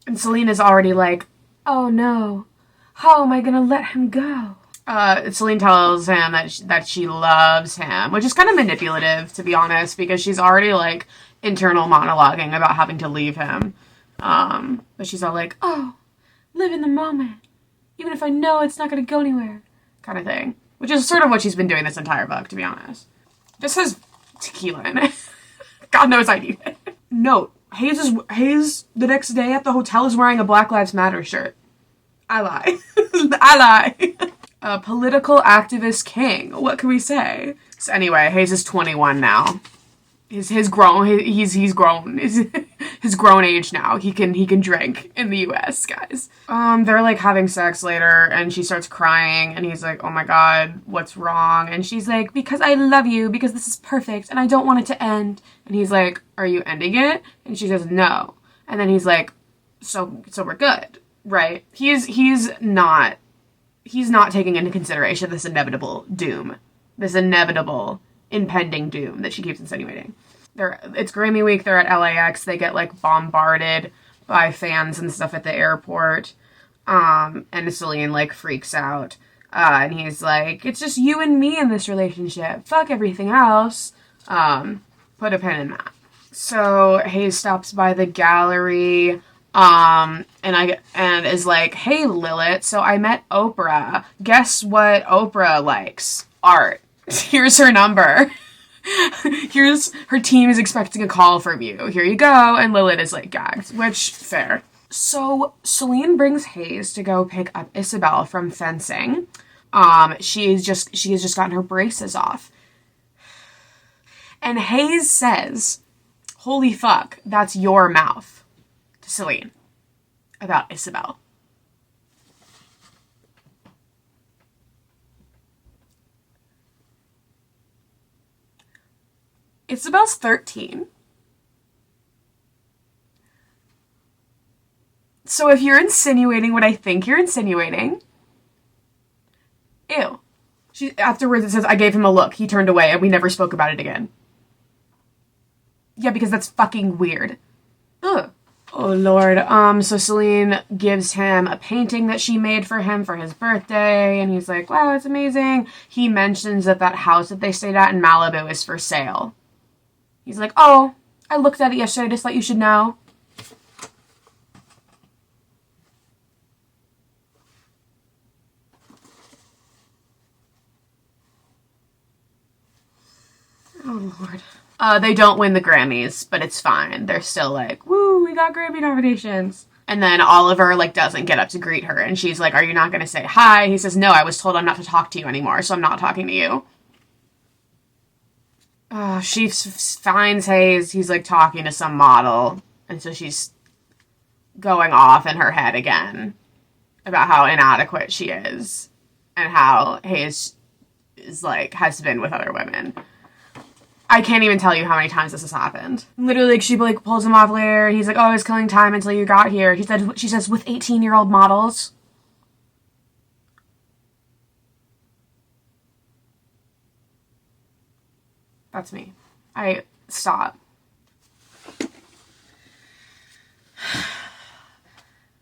And Selena's already like, oh, no. How am I gonna let him go? Celine tells him that she loves him, which is kind of manipulative, to be honest, because she's already, like, internal monologuing about having to leave him. But she's all like, oh, live in the moment, even if I know it's not going to go anywhere, kind of thing. Which is sort of what she's been doing this entire book, to be honest. Just has tequila in it. God knows I need it. Note, Hayes, the next day at the hotel, is wearing a Black Lives Matter shirt. I lie. I lie. A political activist king. What can we say? So anyway, Hayes is 21 now. He's grown age now. He can drink in the US, guys. They're like having sex later, and she starts crying, and he's like, oh my god, what's wrong? And she's like, because I love you, because this is perfect, and I don't want it to end. And he's like, are you ending it? And she says, no. And then he's like, so we're good, right? He's not taking into consideration this inevitable doom, this inevitable impending doom that she keeps insinuating. It's Grammy week, they're at LAX, they get, like, bombarded by fans and stuff at the airport, and Celine, like, freaks out, and he's like, it's just you and me in this relationship, fuck everything else. Put a pin in that. So Hayes stops by the gallery, and is like, hey, Lilith, so I met Oprah. Guess what Oprah likes? Art. Here's her number. Here's her team is expecting a call from you. Here you go. And Lilith is like gagged, which fair. So Celine brings Hayes to go pick up Isabelle from fencing. She has just gotten her braces off. And Hayes says, holy fuck, that's your mouth, to Celine about Isabelle. Isabelle's 13. So if you're insinuating what I think you're insinuating, ew. Afterwards it says, I gave him a look. He turned away and we never spoke about it again. Yeah, because that's fucking weird. Ugh. Oh, Lord. So Celine gives him a painting that she made for him for his birthday, and he's like, wow, it's amazing. He mentions that house that they stayed at in Malibu is for sale. He's like, oh, I looked at it yesterday, just thought you should know. Oh, Lord. They don't win the Grammys, but it's fine. They're still like, woo, we got Grammy nominations. And then Oliver, like, doesn't get up to greet her, and she's like, are you not going to say hi? He says, no, I was told I'm not to talk to you anymore, so I'm not talking to you. She finds Hayes, he's, like, talking to some model, and so she's going off in her head again about how inadequate she is, and how Hayes is, like, has been with other women. I can't even tell you how many times this has happened. Literally, like, she, like, pulls him off later, and he's like, oh, I was killing time until you got here. She says, with 18-year-old models. That's me. Stop.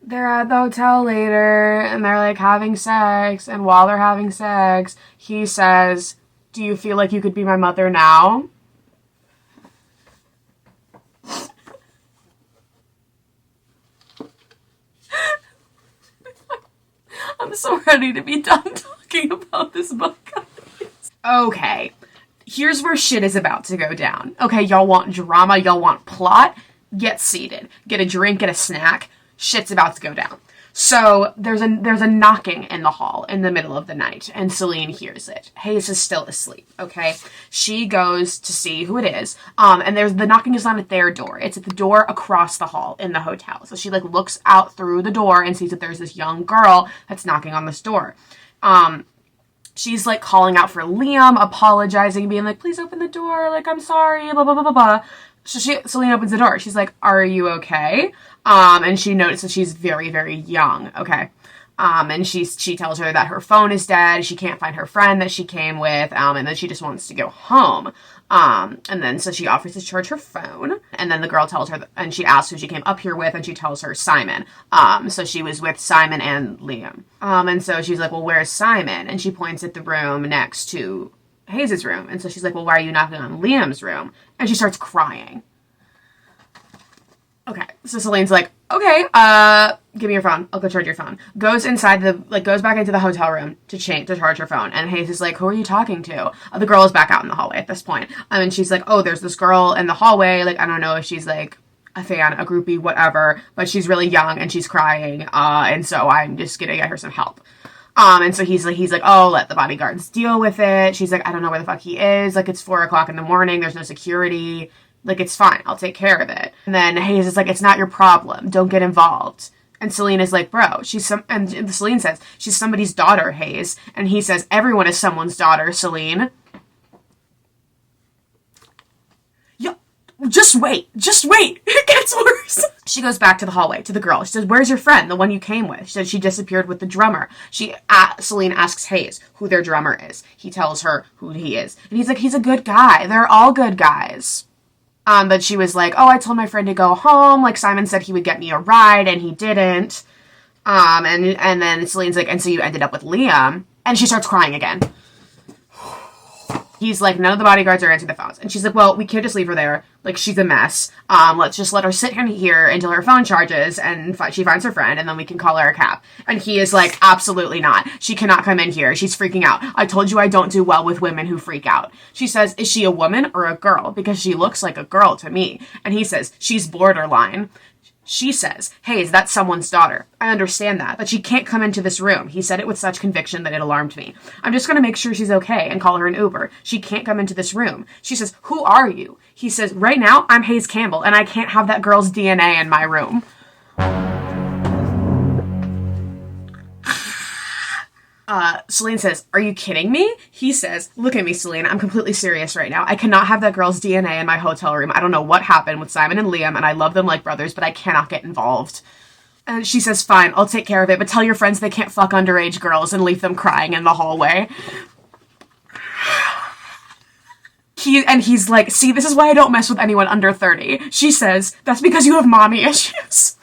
They're at the hotel later, and they're, like, having sex, and while they're having sex, he says, do you feel like you could be my mother now? I'm so ready to be done talking about this book, guys. Okay, here's where shit is about to go down. Okay, y'all want drama, y'all want plot? Get seated. Get a drink, get a snack. Shit's about to go down. So there's a knocking in the hall in the middle of the night, and Celine hears it. Hayes is still asleep, okay? She goes to see who it is, and the knocking is not at their door. It's at the door across the hall in the hotel. So she, like, looks out through the door and sees that there's this young girl that's knocking on this door. She's, like, calling out for Liam, apologizing, being like, please open the door, like, I'm sorry, blah, blah, blah, blah, blah. So Celine opens the door. She's like, are you okay? And she notices she's very, very young. Okay. And she tells her that her phone is dead. She can't find her friend that she came with. And then she just wants to go home. And then so she offers to charge her phone. And then the girl tells her, and she asks who she came up here with, and she tells her Simon. So she was with Simon and Liam. And so she's like, well, where's Simon? And she points at the room next to Hayes' room. And so she's like, well, why are you knocking on Liam's room? And she starts crying. Okay, so Celine's like, okay, give me your phone. I'll go charge your phone. Goes back into the hotel room to charge her phone. And Hayes is like, who are you talking to? The girl is back out in the hallway at this point. And she's like, oh, there's this girl in the hallway. Like, I don't know if she's, like, a fan, a groupie, whatever. But she's really young and she's crying. And so I'm just gonna get her some help. And so he's like, oh, let the bodyguards deal with it. She's like, I don't know where the fuck he is. Like, it's 4:00 in the morning. There's no security. Like, it's fine. I'll take care of it. And then Hayes is like, it's not your problem. Don't get involved. And Celine is like, bro, and Celine says, she's somebody's daughter, Hayes. And he says, everyone is someone's daughter, Celine. Just wait. It gets worse. She goes back to the hallway to the girl. She says, where's your friend? The one you came with. She said she disappeared with the drummer. Celine asks Hayes who their drummer is. He tells her who he is. And he's like, he's a good guy. They're all good guys. But she was like, oh, I told my friend to go home. Like, Simon said he would get me a ride and he didn't. And then Celine's like, and so you ended up with Liam. And she starts crying again. He's like, none of the bodyguards are answering the phones. And she's like, well, we can't just leave her there. Like, she's a mess. Let's just let her sit here until her phone charges and she finds her friend, and then we can call her a cab. And he is like, absolutely not. She cannot come in here. She's freaking out. I told you I don't do well with women who freak out. She says, is she a woman or a girl? Because she looks like a girl to me. And he says, she's borderline. She says, hey, is that someone's daughter? I understand that, but she can't come into this room. He said it with such conviction that it alarmed me. I'm just going to make sure she's okay and call her an Uber. She can't come into this room. She says, who are you? He says, right now, I'm Hayes Campbell, and I can't have that girl's DNA in my room. Celine says, are you kidding me? He says, look at me, Celine. I'm completely serious right now. I cannot have that girl's DNA in my hotel room. I don't know what happened with Simon and Liam, and I love them like brothers, but I cannot get involved. And she says, fine, I'll take care of it, but tell your friends they can't fuck underage girls and leave them crying in the hallway. He's like, see, this is why I don't mess with anyone under 30. She says, that's because you have mommy issues.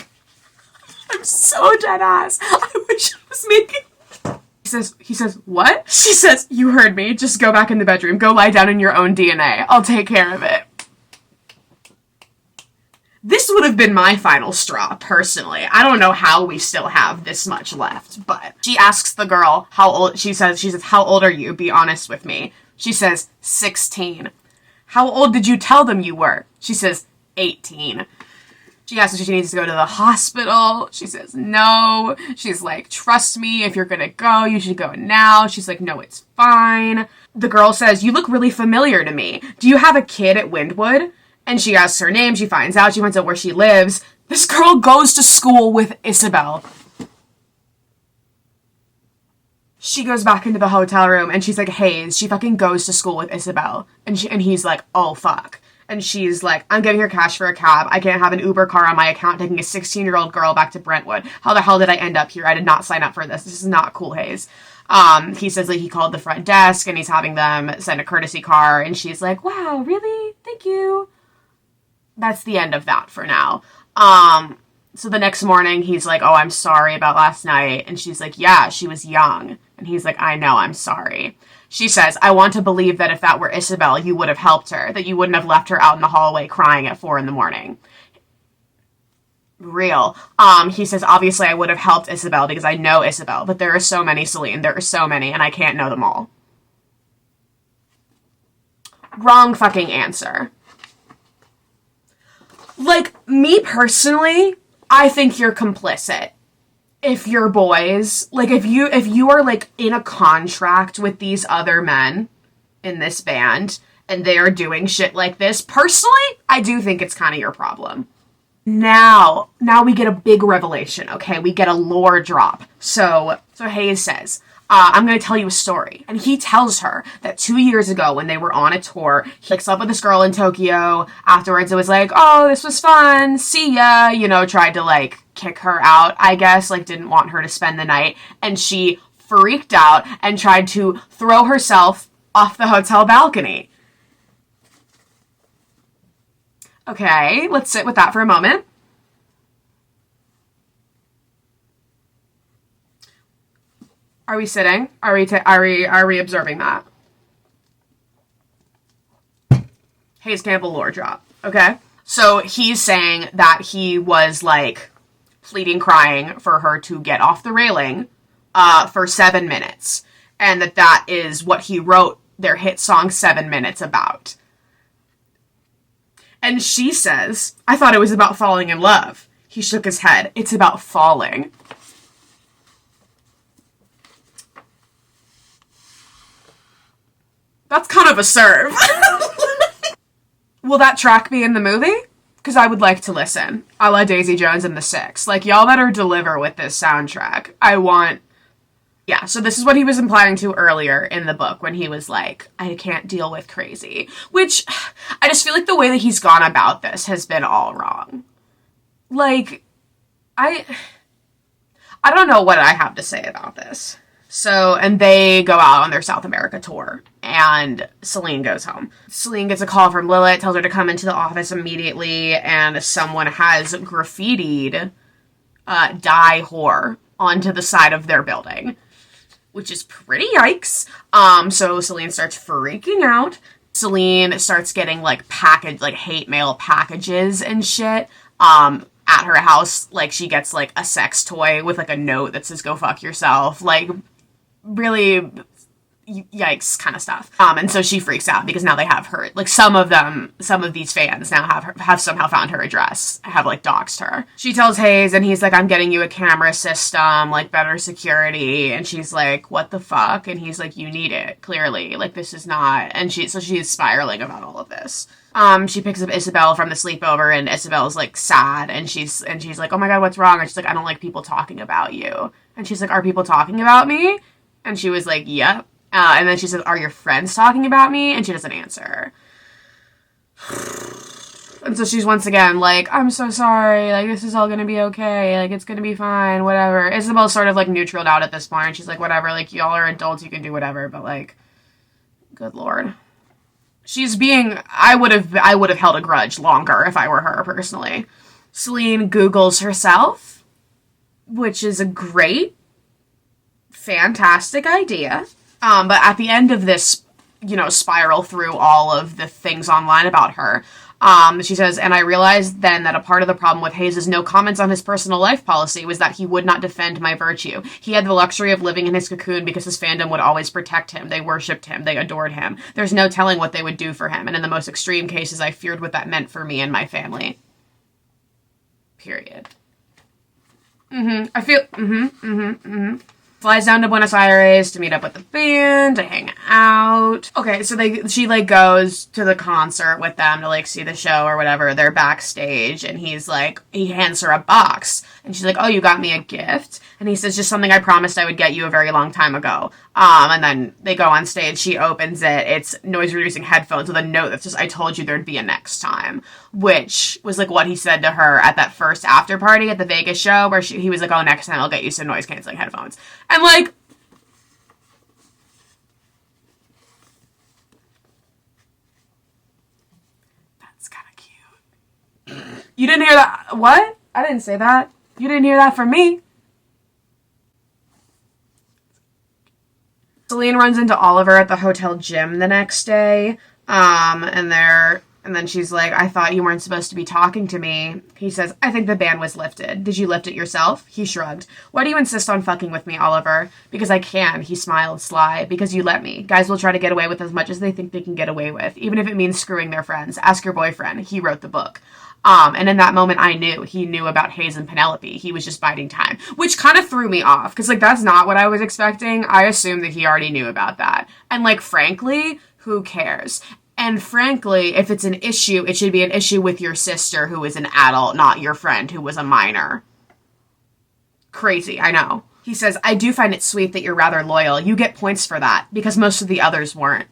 I'm so dead ass. I wish I was making... He says, what? She says, you heard me. Just go back in the bedroom. Go lie down in your own DNA. I'll take care of it. This would have been my final straw, personally. I don't know how we still have this much left, but she asks the girl how old, she says, how old are you? Be honest with me. She says, 16. How old did you tell them you were? She says, 18. She asks if she needs to go to the hospital. She says no. She's like, trust me, if you're gonna go, you should go now. She's like, no, it's fine. The girl says, you look really familiar to me. Do you have a kid at Windwood? And she asks her name. She finds out where she lives. This girl goes to school with Isabelle. She goes back into the hotel room and she's like, Hayes, she fucking goes to school with Isabelle. And he's like, oh, fuck. And she's like, I'm giving her cash for a cab. I can't have an Uber car on my account taking a 16-year-old girl back to Brentwood. How the hell did I end up here? I did not sign up for this. This is not cool, Hayes. He says, like, he called the front desk and he's having them send a courtesy car. And she's like, wow, really? Thank you. That's the end of that for now. So the next morning, he's like, oh, I'm sorry about last night. And she's like, yeah, she was young. And he's like, I know, I'm sorry. She says, I want to believe that if that were Isabelle, you would have helped her, that you wouldn't have left her out in the hallway crying at 4 a.m. Real. He says, obviously I would have helped Isabelle because I know Isabelle, but there are so many, Celine. There are so many, and I can't know them all. Wrong fucking answer. Like, me personally, I think you're complicit. If you're boys, like, if you are, like, in a contract with these other men in this band, and they are doing shit like this, personally, I do think it's kind of your problem. Now we get a big revelation, okay? We get a lore drop. So Hayes says, I'm going to tell you a story. And he tells her that 2 years ago when they were on a tour, he hooks up with this girl in Tokyo. Afterwards, it was like, oh, this was fun. See ya. You know, tried to, like, kick her out, I guess. Like, didn't want her to spend the night. And she freaked out and tried to throw herself off the hotel balcony. Okay, let's sit with that for a moment. Are we sitting? Are we observing that? Hayes Campbell lore drop. Okay. So he's saying that he was like pleading, crying for her to get off the railing for 7 minutes. And that is what he wrote their hit song 7 Minutes about. And she says, I thought it was about falling in love. He shook his head. It's about falling. That's kind of a serve. Will that track be in the movie? Because I would like to listen. A la Daisy Jones and the Six. Like, y'all better deliver with this soundtrack. I want... Yeah, so this is what he was implying to earlier in the book when he was like, I can't deal with crazy. Which, I just feel like the way that he's gone about this has been all wrong. Like, I don't know what I have to say about this. So, and they go out on their South America tour, and Celine goes home. Celine gets a call from Lilith, tells her to come into the office immediately, and someone has graffitied die whore onto the side of their building, which is pretty yikes. So Celine starts freaking out. Celine starts getting, like, hate mail packages and shit, at her house. Like, she gets, like, a sex toy with, like, a note that says, go fuck yourself. Like, really yikes kind of stuff. And so she freaks out because now they have her, like, some of these fans now have somehow found her address, have, like, doxed her. She tells Hayes, and he's like, I'm getting you a camera system, like, better security. And she's like, what the fuck? And he's like, you need it, clearly. Like, this is not... And she's spiraling about all of this. She picks up Isabelle from the sleepover, and Isabelle's, like, sad, and she's like, oh my god, what's wrong? And she's like, I don't like people talking about you. And she's like, are people talking about me? And she was like, yep. And then she says, are your friends talking about me? And she doesn't answer. And so she's once again like, I'm so sorry, like, this is all gonna be okay, like, it's gonna be fine, whatever. Isabelle's sort of, like, neutraled out at this point, and she's like, whatever, like, y'all are adults, you can do whatever, but, like, good lord. She's being... I would have held a grudge longer if I were her, personally. Celine Googles herself, which is a great, fantastic idea. But at the end of this, you know, spiral through all of the things online about her, she says, and I realized then that a part of the problem with Hayes' no comments on his personal life policy was that he would not defend my virtue. He had the luxury of living in his cocoon because his fandom would always protect him. They worshipped him. They adored him. There's no telling what they would do for him. And in the most extreme cases, I feared what that meant for me and my family. Period. I feel... Flies down to Buenos Aires to meet up with the band, to hang out. Okay, so she, like, goes to the concert with them to, like, see the show or whatever. They're backstage, and he's like, he hands her a box. And she's like, oh, you got me a gift? And he says, just something I promised I would get you a very long time ago. And then they go on stage, she opens it, it's noise-reducing headphones with a note that says, I told you there'd be a next time. Which was, like, what he said to her at that first after party at the Vegas show, where he was like, oh, next time I'll get you some noise-canceling headphones. And, like... That's kind of cute. You didn't hear that? What? I didn't say that. You didn't hear that from me. Celine runs into Oliver at the hotel gym the next day, and they're And then she's like, I thought you weren't supposed to be talking to me. He says, I think the ban was lifted. Did you lift it yourself? He shrugged. Why do you insist on fucking with me, Oliver? Because I can, he smiled, sly. Because you let me. Guys will try to get away with as much as they think they can get away with, even if it means screwing their friends. Ask your boyfriend. He wrote the book. And in that moment, I knew. He knew about Hayes and Penelope. He was just biding time, which kind of threw me off, because, like, that's not what I was expecting. I assumed that he already knew about that. And, like, frankly, who cares? And frankly, if it's an issue, it should be an issue with your sister, who is an adult, not your friend, who was a minor. Crazy, I know. He says, I do find it sweet that you're rather loyal. You get points for that, because most of the others weren't.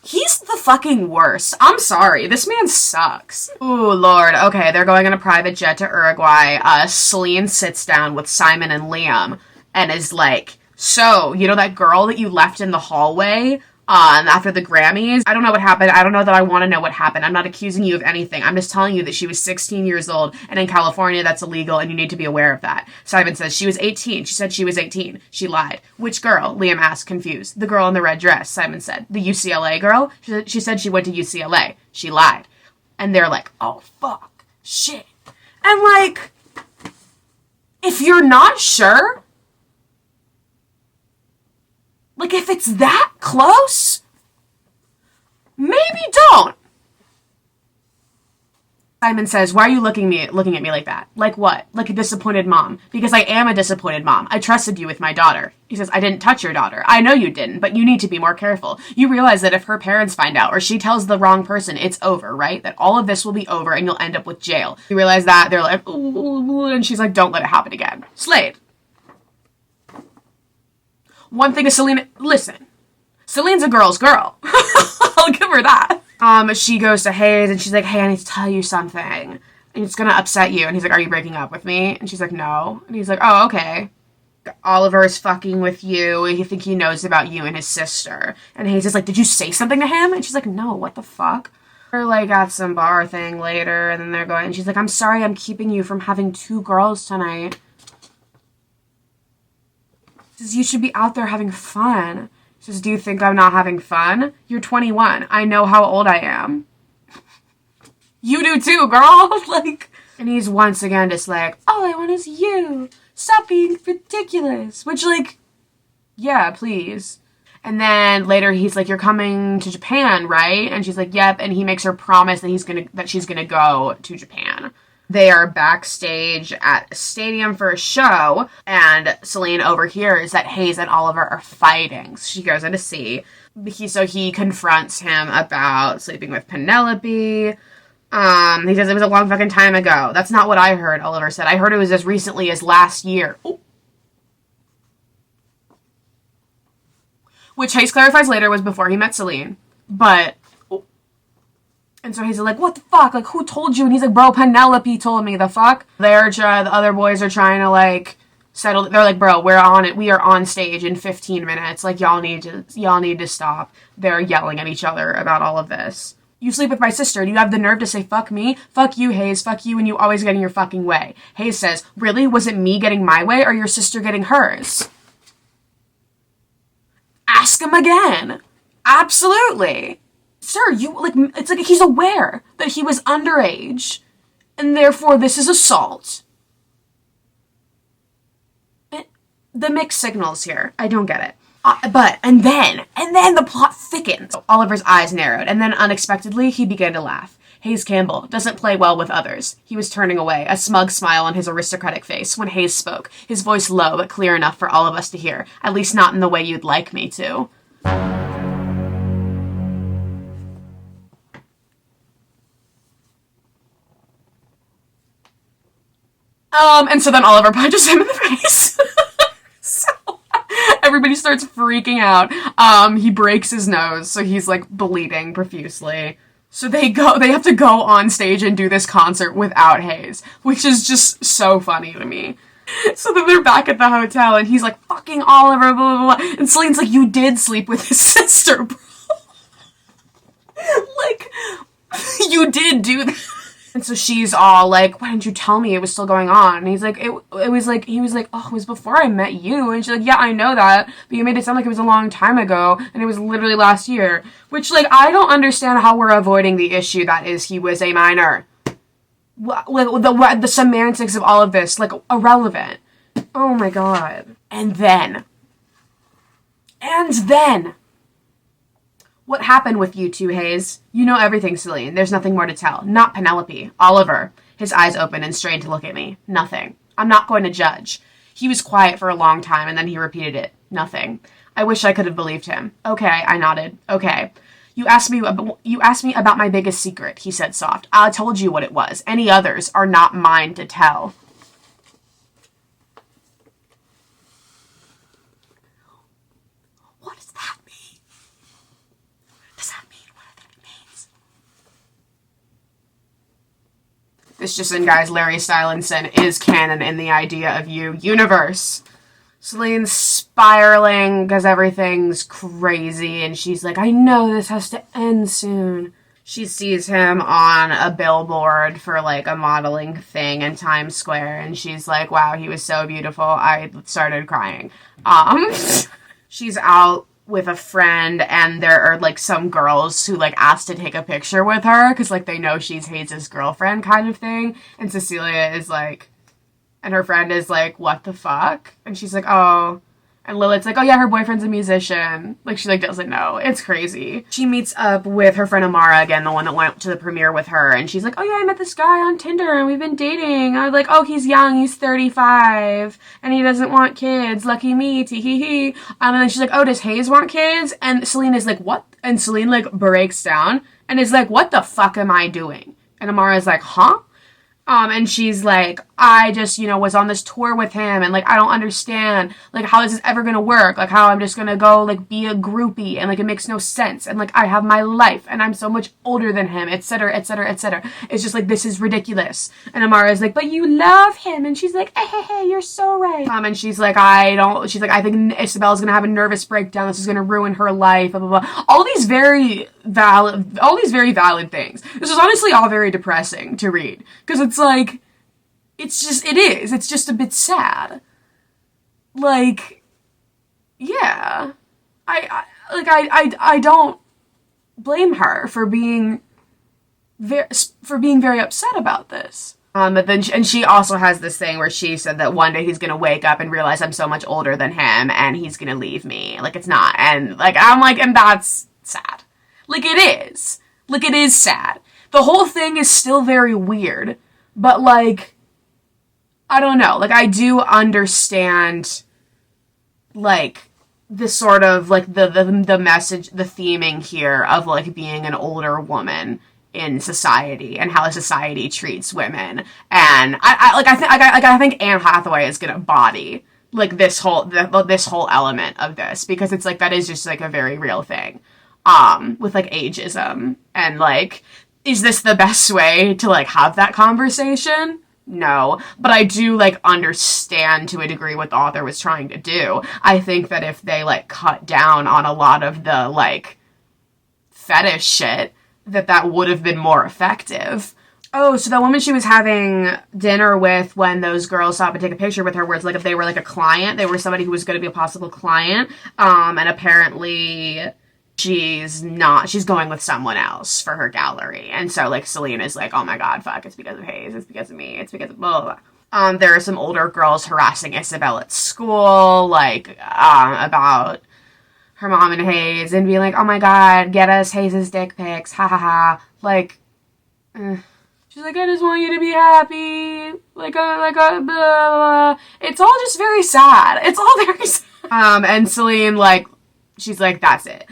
He's the fucking worst. I'm sorry. This man sucks. Ooh, Lord. Okay, they're going on a private jet to Uruguay. Celine sits down with Simon and Liam and is like, so, you know that girl that you left in the hallway after the Grammys? I don't know what happened. I don't know that I want to know what happened. I'm not accusing you of anything. I'm just telling you that she was 16 years old, and in California that's illegal, and you need to be aware of that. Simon says, she was 18. She said she was 18. She lied. Which girl? Liam asked, confused. The girl in the red dress, Simon said. The UCLA girl? She said she went to UCLA. She lied. And they're like, oh, fuck. Shit. And, like, if you're not sure, like, if it's that close, maybe don't. Simon says, why are you looking at me like that? Like what? Like a disappointed mom. Because I am a disappointed mom. I trusted you with my daughter. He says, I didn't touch your daughter. I know you didn't, but you need to be more careful. You realize that if her parents find out, or she tells the wrong person, it's over, right? That all of this will be over and you'll end up with jail. You realize that? They're like, ooh, and she's like, don't let it happen again. Slade. One thing is Celine, listen, Celine's a girl's girl. I'll give her that. She goes to Hayes and she's like, hey, I need to tell you something. And it's gonna upset you. And he's like, are you breaking up with me? And she's like, no. And he's like, oh, okay. Oliver is fucking with you. You think he knows about you and his sister. And Hayes is like, did you say something to him? And she's like, no, what the fuck? They're like at some bar thing later, and then they're going, and she's like, I'm sorry I'm keeping you from having 2 girls tonight. Says, you should be out there having fun. Says, do you think I'm not having fun? You're 21. I know how old I am. You do too, girl. Like, and he's once again just like, all I want is you. Stop being ridiculous. Which, like, yeah, please. And then later he's like, you're coming to Japan, right? And she's like, yep. And he makes her promise that she's gonna go to Japan. They are backstage at a stadium for a show, and Celine overhears that Hayes and Oliver are fighting. So she goes in to see. So he confronts him about sleeping with Penelope. He says it was a long fucking time ago. That's not what I heard, Oliver said. I heard it was as recently as last year. Ooh. Which Hayes clarifies later was before he met Celine. But... and so he's like, what the fuck? Like, who told you? And he's like, bro, Penelope told me. The fuck? The other boys are trying to, like, settle. They're like, bro, we're on it. We are on stage in 15 minutes. Like, y'all need to stop. They're yelling at each other about all of this. You sleep with my sister. Do you have the nerve to say, fuck me? Fuck you, Hayes. Fuck you, and you always get in your fucking way. Hayes says, really? Was it me getting my way or your sister getting hers? Ask him again. Absolutely. Sir, it's like he's aware that he was underage, and therefore this is assault. The mixed signals here. I don't get it. And then the plot thickens. Oliver's eyes narrowed, and then unexpectedly he began to laugh. Hayes Campbell doesn't play well with others. He was turning away, a smug smile on his aristocratic face, when Hayes spoke, his voice low but clear enough for all of us to hear, at least not in the way you'd like me to. And so then Oliver punches him in the face. So everybody starts freaking out. He breaks his nose, so he's like bleeding profusely. So they have to go on stage and do this concert without Hayes, which is just so funny to me. So then they're back at the hotel, and he's like, fucking Oliver, blah, blah, blah. And Celine's like, you did sleep with his sister, bro. Like, you did do that. And so she's all like, why didn't you tell me it was still going on? And he's like, he was like, oh, it was before I met you. And she's like, yeah, I know that, but you made it sound like it was a long time ago, and it was literally last year. Which, like, I don't understand how we're avoiding the issue that is he was a minor. Like, the semantics of all of this, like, irrelevant. Oh my god. And then, what happened with you two, Hayes? You know everything, Celine. There's nothing more to tell. Not Penelope. Oliver. His eyes opened and strained to look at me. Nothing. I'm not going to judge. He was quiet for a long time, and then he repeated it. Nothing. I wish I could have believed him. Okay, I nodded. Okay. You asked me about my biggest secret, he said soft. I told you what it was. Any others are not mine to tell. What does that mean? Does that mean what I think it means? This just in, guys, Larry Stylinson is canon in the Idea of You universe. Celine's spiraling because everything's crazy, and she's like, I know this has to end soon. She sees him on a billboard for, like, a modeling thing in Times Square, and she's like, wow, he was so beautiful. I started crying. She's out with a friend, and there are, like, some girls who, like, asked to take a picture with her, because, like, they know she's Hayes' girlfriend kind of thing, and Cecilia is like, and her friend is like, what the fuck? And she's like, oh. And Lilith's like, oh yeah, her boyfriend's a musician. Like, she, like, doesn't know. It's crazy. She meets up with her friend Amara again, the one that went to the premiere with her. And she's like, oh yeah, I met this guy on Tinder and we've been dating. I was like, oh, he's young, he's 35. And he doesn't want kids. Lucky me, tee-hee-hee. And then she's like, oh, does Hayes want kids? And Celine is like, what? And Celine, like, breaks down and is like, what the fuck am I doing? And Amara's like, huh? And she's like, I just, was on this tour with him, and, like, I don't understand, like, how is this ever gonna work? Like, how I'm just gonna go, like, be a groupie, and, like, it makes no sense, and, like, I have my life, and I'm so much older than him, etc., etc., etc. It's just, like, this is ridiculous. And Amara's like, but you love him, and she's like, hey, you're so right. And she's like, I think Isabelle's gonna have a nervous breakdown, this is gonna ruin her life, blah, blah, blah. All these very valid things. This is honestly all very depressing to read, because it's like, it's just a bit sad. Like, yeah. I don't blame her for being very upset about this. But then she also has this thing where she said that one day he's gonna wake up and realize I'm so much older than him and he's gonna leave me. Like, it's not. And, like, I'm like, and that's sad. Like, it is. Like, it is sad. The whole thing is still very weird. But, like, I don't know. Like, I do understand, like, the sort of, like, the message, the theming here of, like, being an older woman in society and how society treats women. And I think Anne Hathaway is gonna embody, like, this whole element of this, because it's like, that is just, like, a very real thing. With, like, ageism and, like, is this the best way to, like, have that conversation? No. But I do, like, understand to a degree what the author was trying to do. I think that if they, like, cut down on a lot of the, like, fetish shit, that would have been more effective. Oh, so the woman she was having dinner with when those girls stopped and take a picture with her, where it's like if they were, like, a client, they were somebody who was going to be a possible client, and apparently she's going with someone else for her gallery. And so, like, Celine is like, oh my god, fuck, it's because of Hayes, it's because of me, it's because of blah, blah, blah. There are some older girls harassing Isabelle at school, like, about her mom and Hayes, and being like, oh my god, get us Hayes' dick pics, ha ha ha. Like, she's like, I just want you to be happy, blah, blah, blah. It's all just very sad. It's all very sad. And Celine, like, she's like, that's it.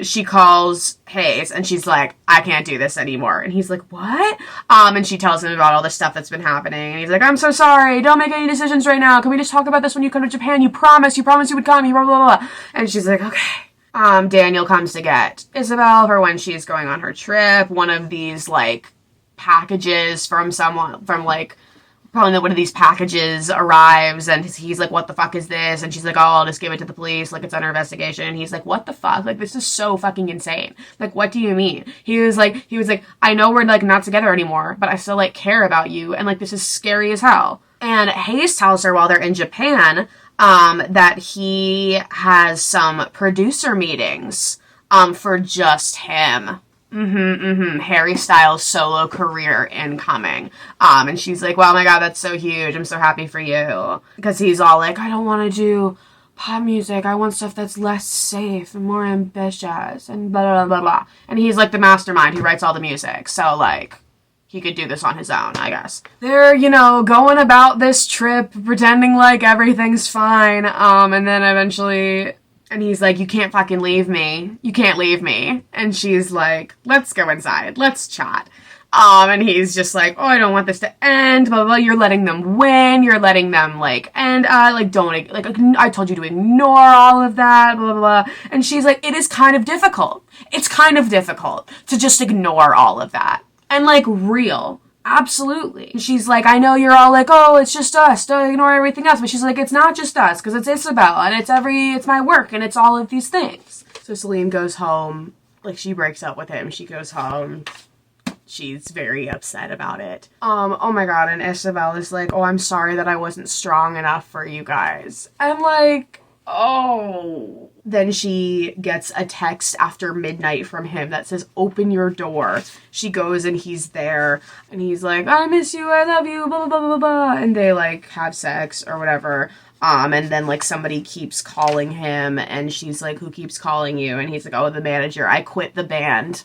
She calls Hayes, and she's like, I can't do this anymore. And he's like, what? And she tells him about all the stuff that's been happening. And he's like, I'm so sorry. Don't make any decisions right now. Can we just talk about this when you come to Japan? You promised you would come. You blah, blah, blah. And she's like, okay. Daniel comes to get Isabelle for when she's going on her trip. One of these, like, packages from probably one of these packages arrives, and he's like, what the fuck is this? And she's like, oh, I'll just give it to the police, like, it's under investigation. And he's like, what the fuck? Like, this is so fucking insane. Like, what do you mean? He was like, I know we're, like, not together anymore, but I still, like, care about you, and, like, this is scary as hell. And Hayes tells her while they're in Japan, that he has some producer meetings, for just him. Harry Styles' solo career incoming. And she's like, well, my God, that's so huge. I'm so happy for you. Because he's all like, I don't want to do pop music. I want stuff that's less safe and more ambitious and blah, blah, blah, blah. And he's like the mastermind who writes all the music. So, like, he could do this on his own, I guess. They're, going about this trip, pretending like everything's fine. And then eventually... And he's like, you can't fucking leave me. You can't leave me. And she's like, let's go inside. Let's chat. And he's just like, oh, I don't want this to end. Blah, blah, blah. You're letting them win. You're letting them, end. Don't, I told you to ignore all of that. Blah, blah, blah. And she's like, it is kind of difficult. It's kind of difficult to just ignore all of that. And, real. Absolutely. She's like, I know you're all like, oh, it's just us. Don't ignore everything else. But she's like, it's not just us, because it's Isabelle, and it's my work, and it's all of these things. So Celine goes home. She breaks up with him. She goes home. She's very upset about it. Oh my God. And Isabelle is like, oh, I'm sorry that I wasn't strong enough for you guys. I'm like, oh. Then she gets a text after midnight from him that says, open your door. She goes and he's there. And he's like, I miss you, I love you, blah, blah, blah, blah, blah. And they, have sex or whatever. And then, somebody keeps calling him. And she's like, who keeps calling you? And he's like, oh, the manager. I quit the band.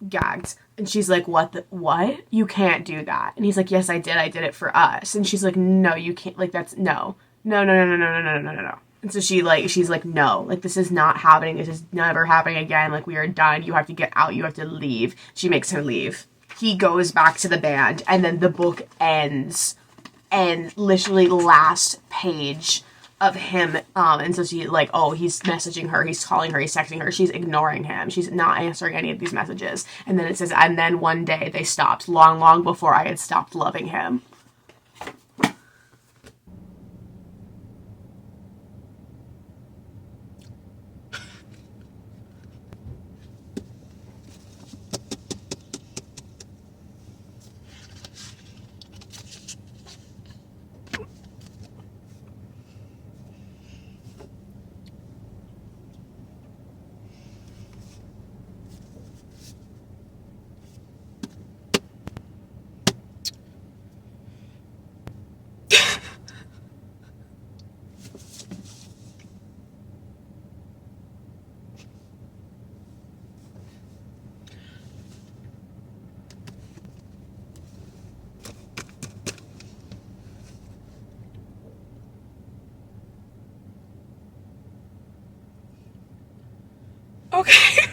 Gagged. And she's like, what? You can't do that. And he's like, yes, I did. I did it for us. And she's like, no, you can't. That's no. No. And so she's like, no, this is not happening. This is never happening again. We are done. You have to get out. You have to leave. She makes him leave. He goes back to the band, and then the book ends. And literally last page of him, and so she he's messaging her, he's calling her, he's texting her, she's ignoring him, she's not answering any of these messages, and then it says, and then one day they stopped, long before I had stopped loving him. Okay.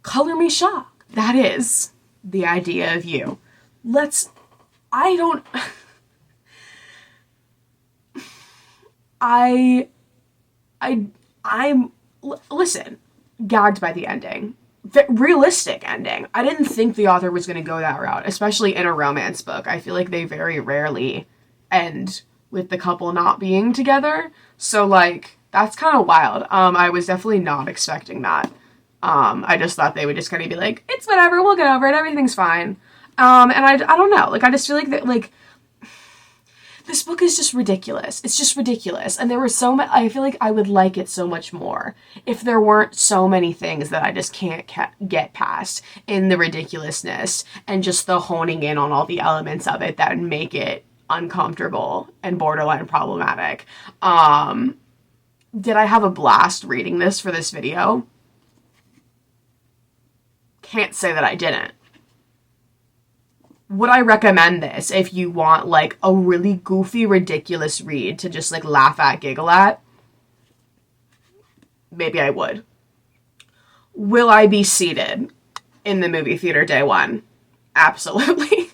Color me shocked. That is the idea of you. Listen, gagged by the ending. Realistic ending. I didn't think the author was going to go that route, especially in a romance book. I feel like they very rarely end with the couple not being together. So, that's kind of wild. I was definitely not expecting that. I just thought they would just kind of be like, it's whatever, we'll get over it, everything's fine. And I don't know, I just feel like that, this book is just ridiculous. It's just ridiculous. And there were I feel like I would like it so much more if there weren't so many things that I just can't get past in the ridiculousness and just the honing in on all the elements of it that make it uncomfortable and borderline problematic. Did I have a blast reading this for this video? Can't say that I didn't. Would I recommend this if you want, a really goofy, ridiculous read to just, laugh at, giggle at? Maybe I would. Will I be seated in the movie theater day one? Absolutely.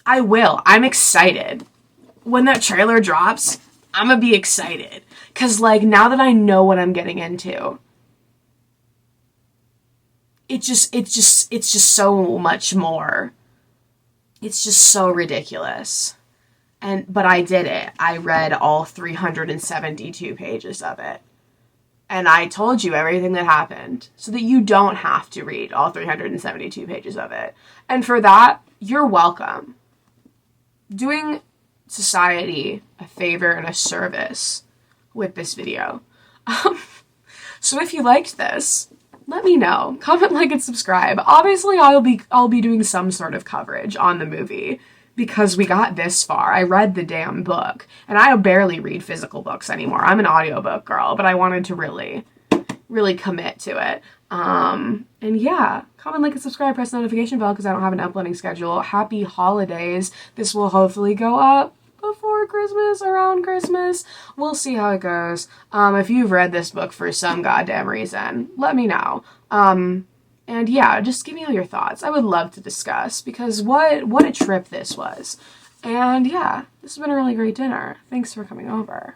I will. I'm excited. When that trailer drops, I'm gonna be excited. Cause like, now that I know what I'm getting into, it's just so much more. It's just so ridiculous. But I did it. I read all 372 pages of it. And I told you everything that happened so that you don't have to read all 372 pages of it. And for that, you're welcome. Doing society a favor and a service with this video. So if you liked this, let me know. Comment, like, and subscribe. Obviously, I'll be doing some sort of coverage on the movie because we got this far. I read the damn book, and I barely read physical books anymore. I'm an audiobook girl, but I wanted to really commit to it. And yeah, comment, like, and subscribe, press the notification bell because I don't have an uploading schedule. Happy holidays. This will hopefully go up before Christmas, around Christmas. We'll see how it goes. If you've read this book for some goddamn reason, let me know. And yeah, just give me all your thoughts. I would love to discuss because what a trip this was. And yeah, this has been a really great dinner. Thanks for coming over.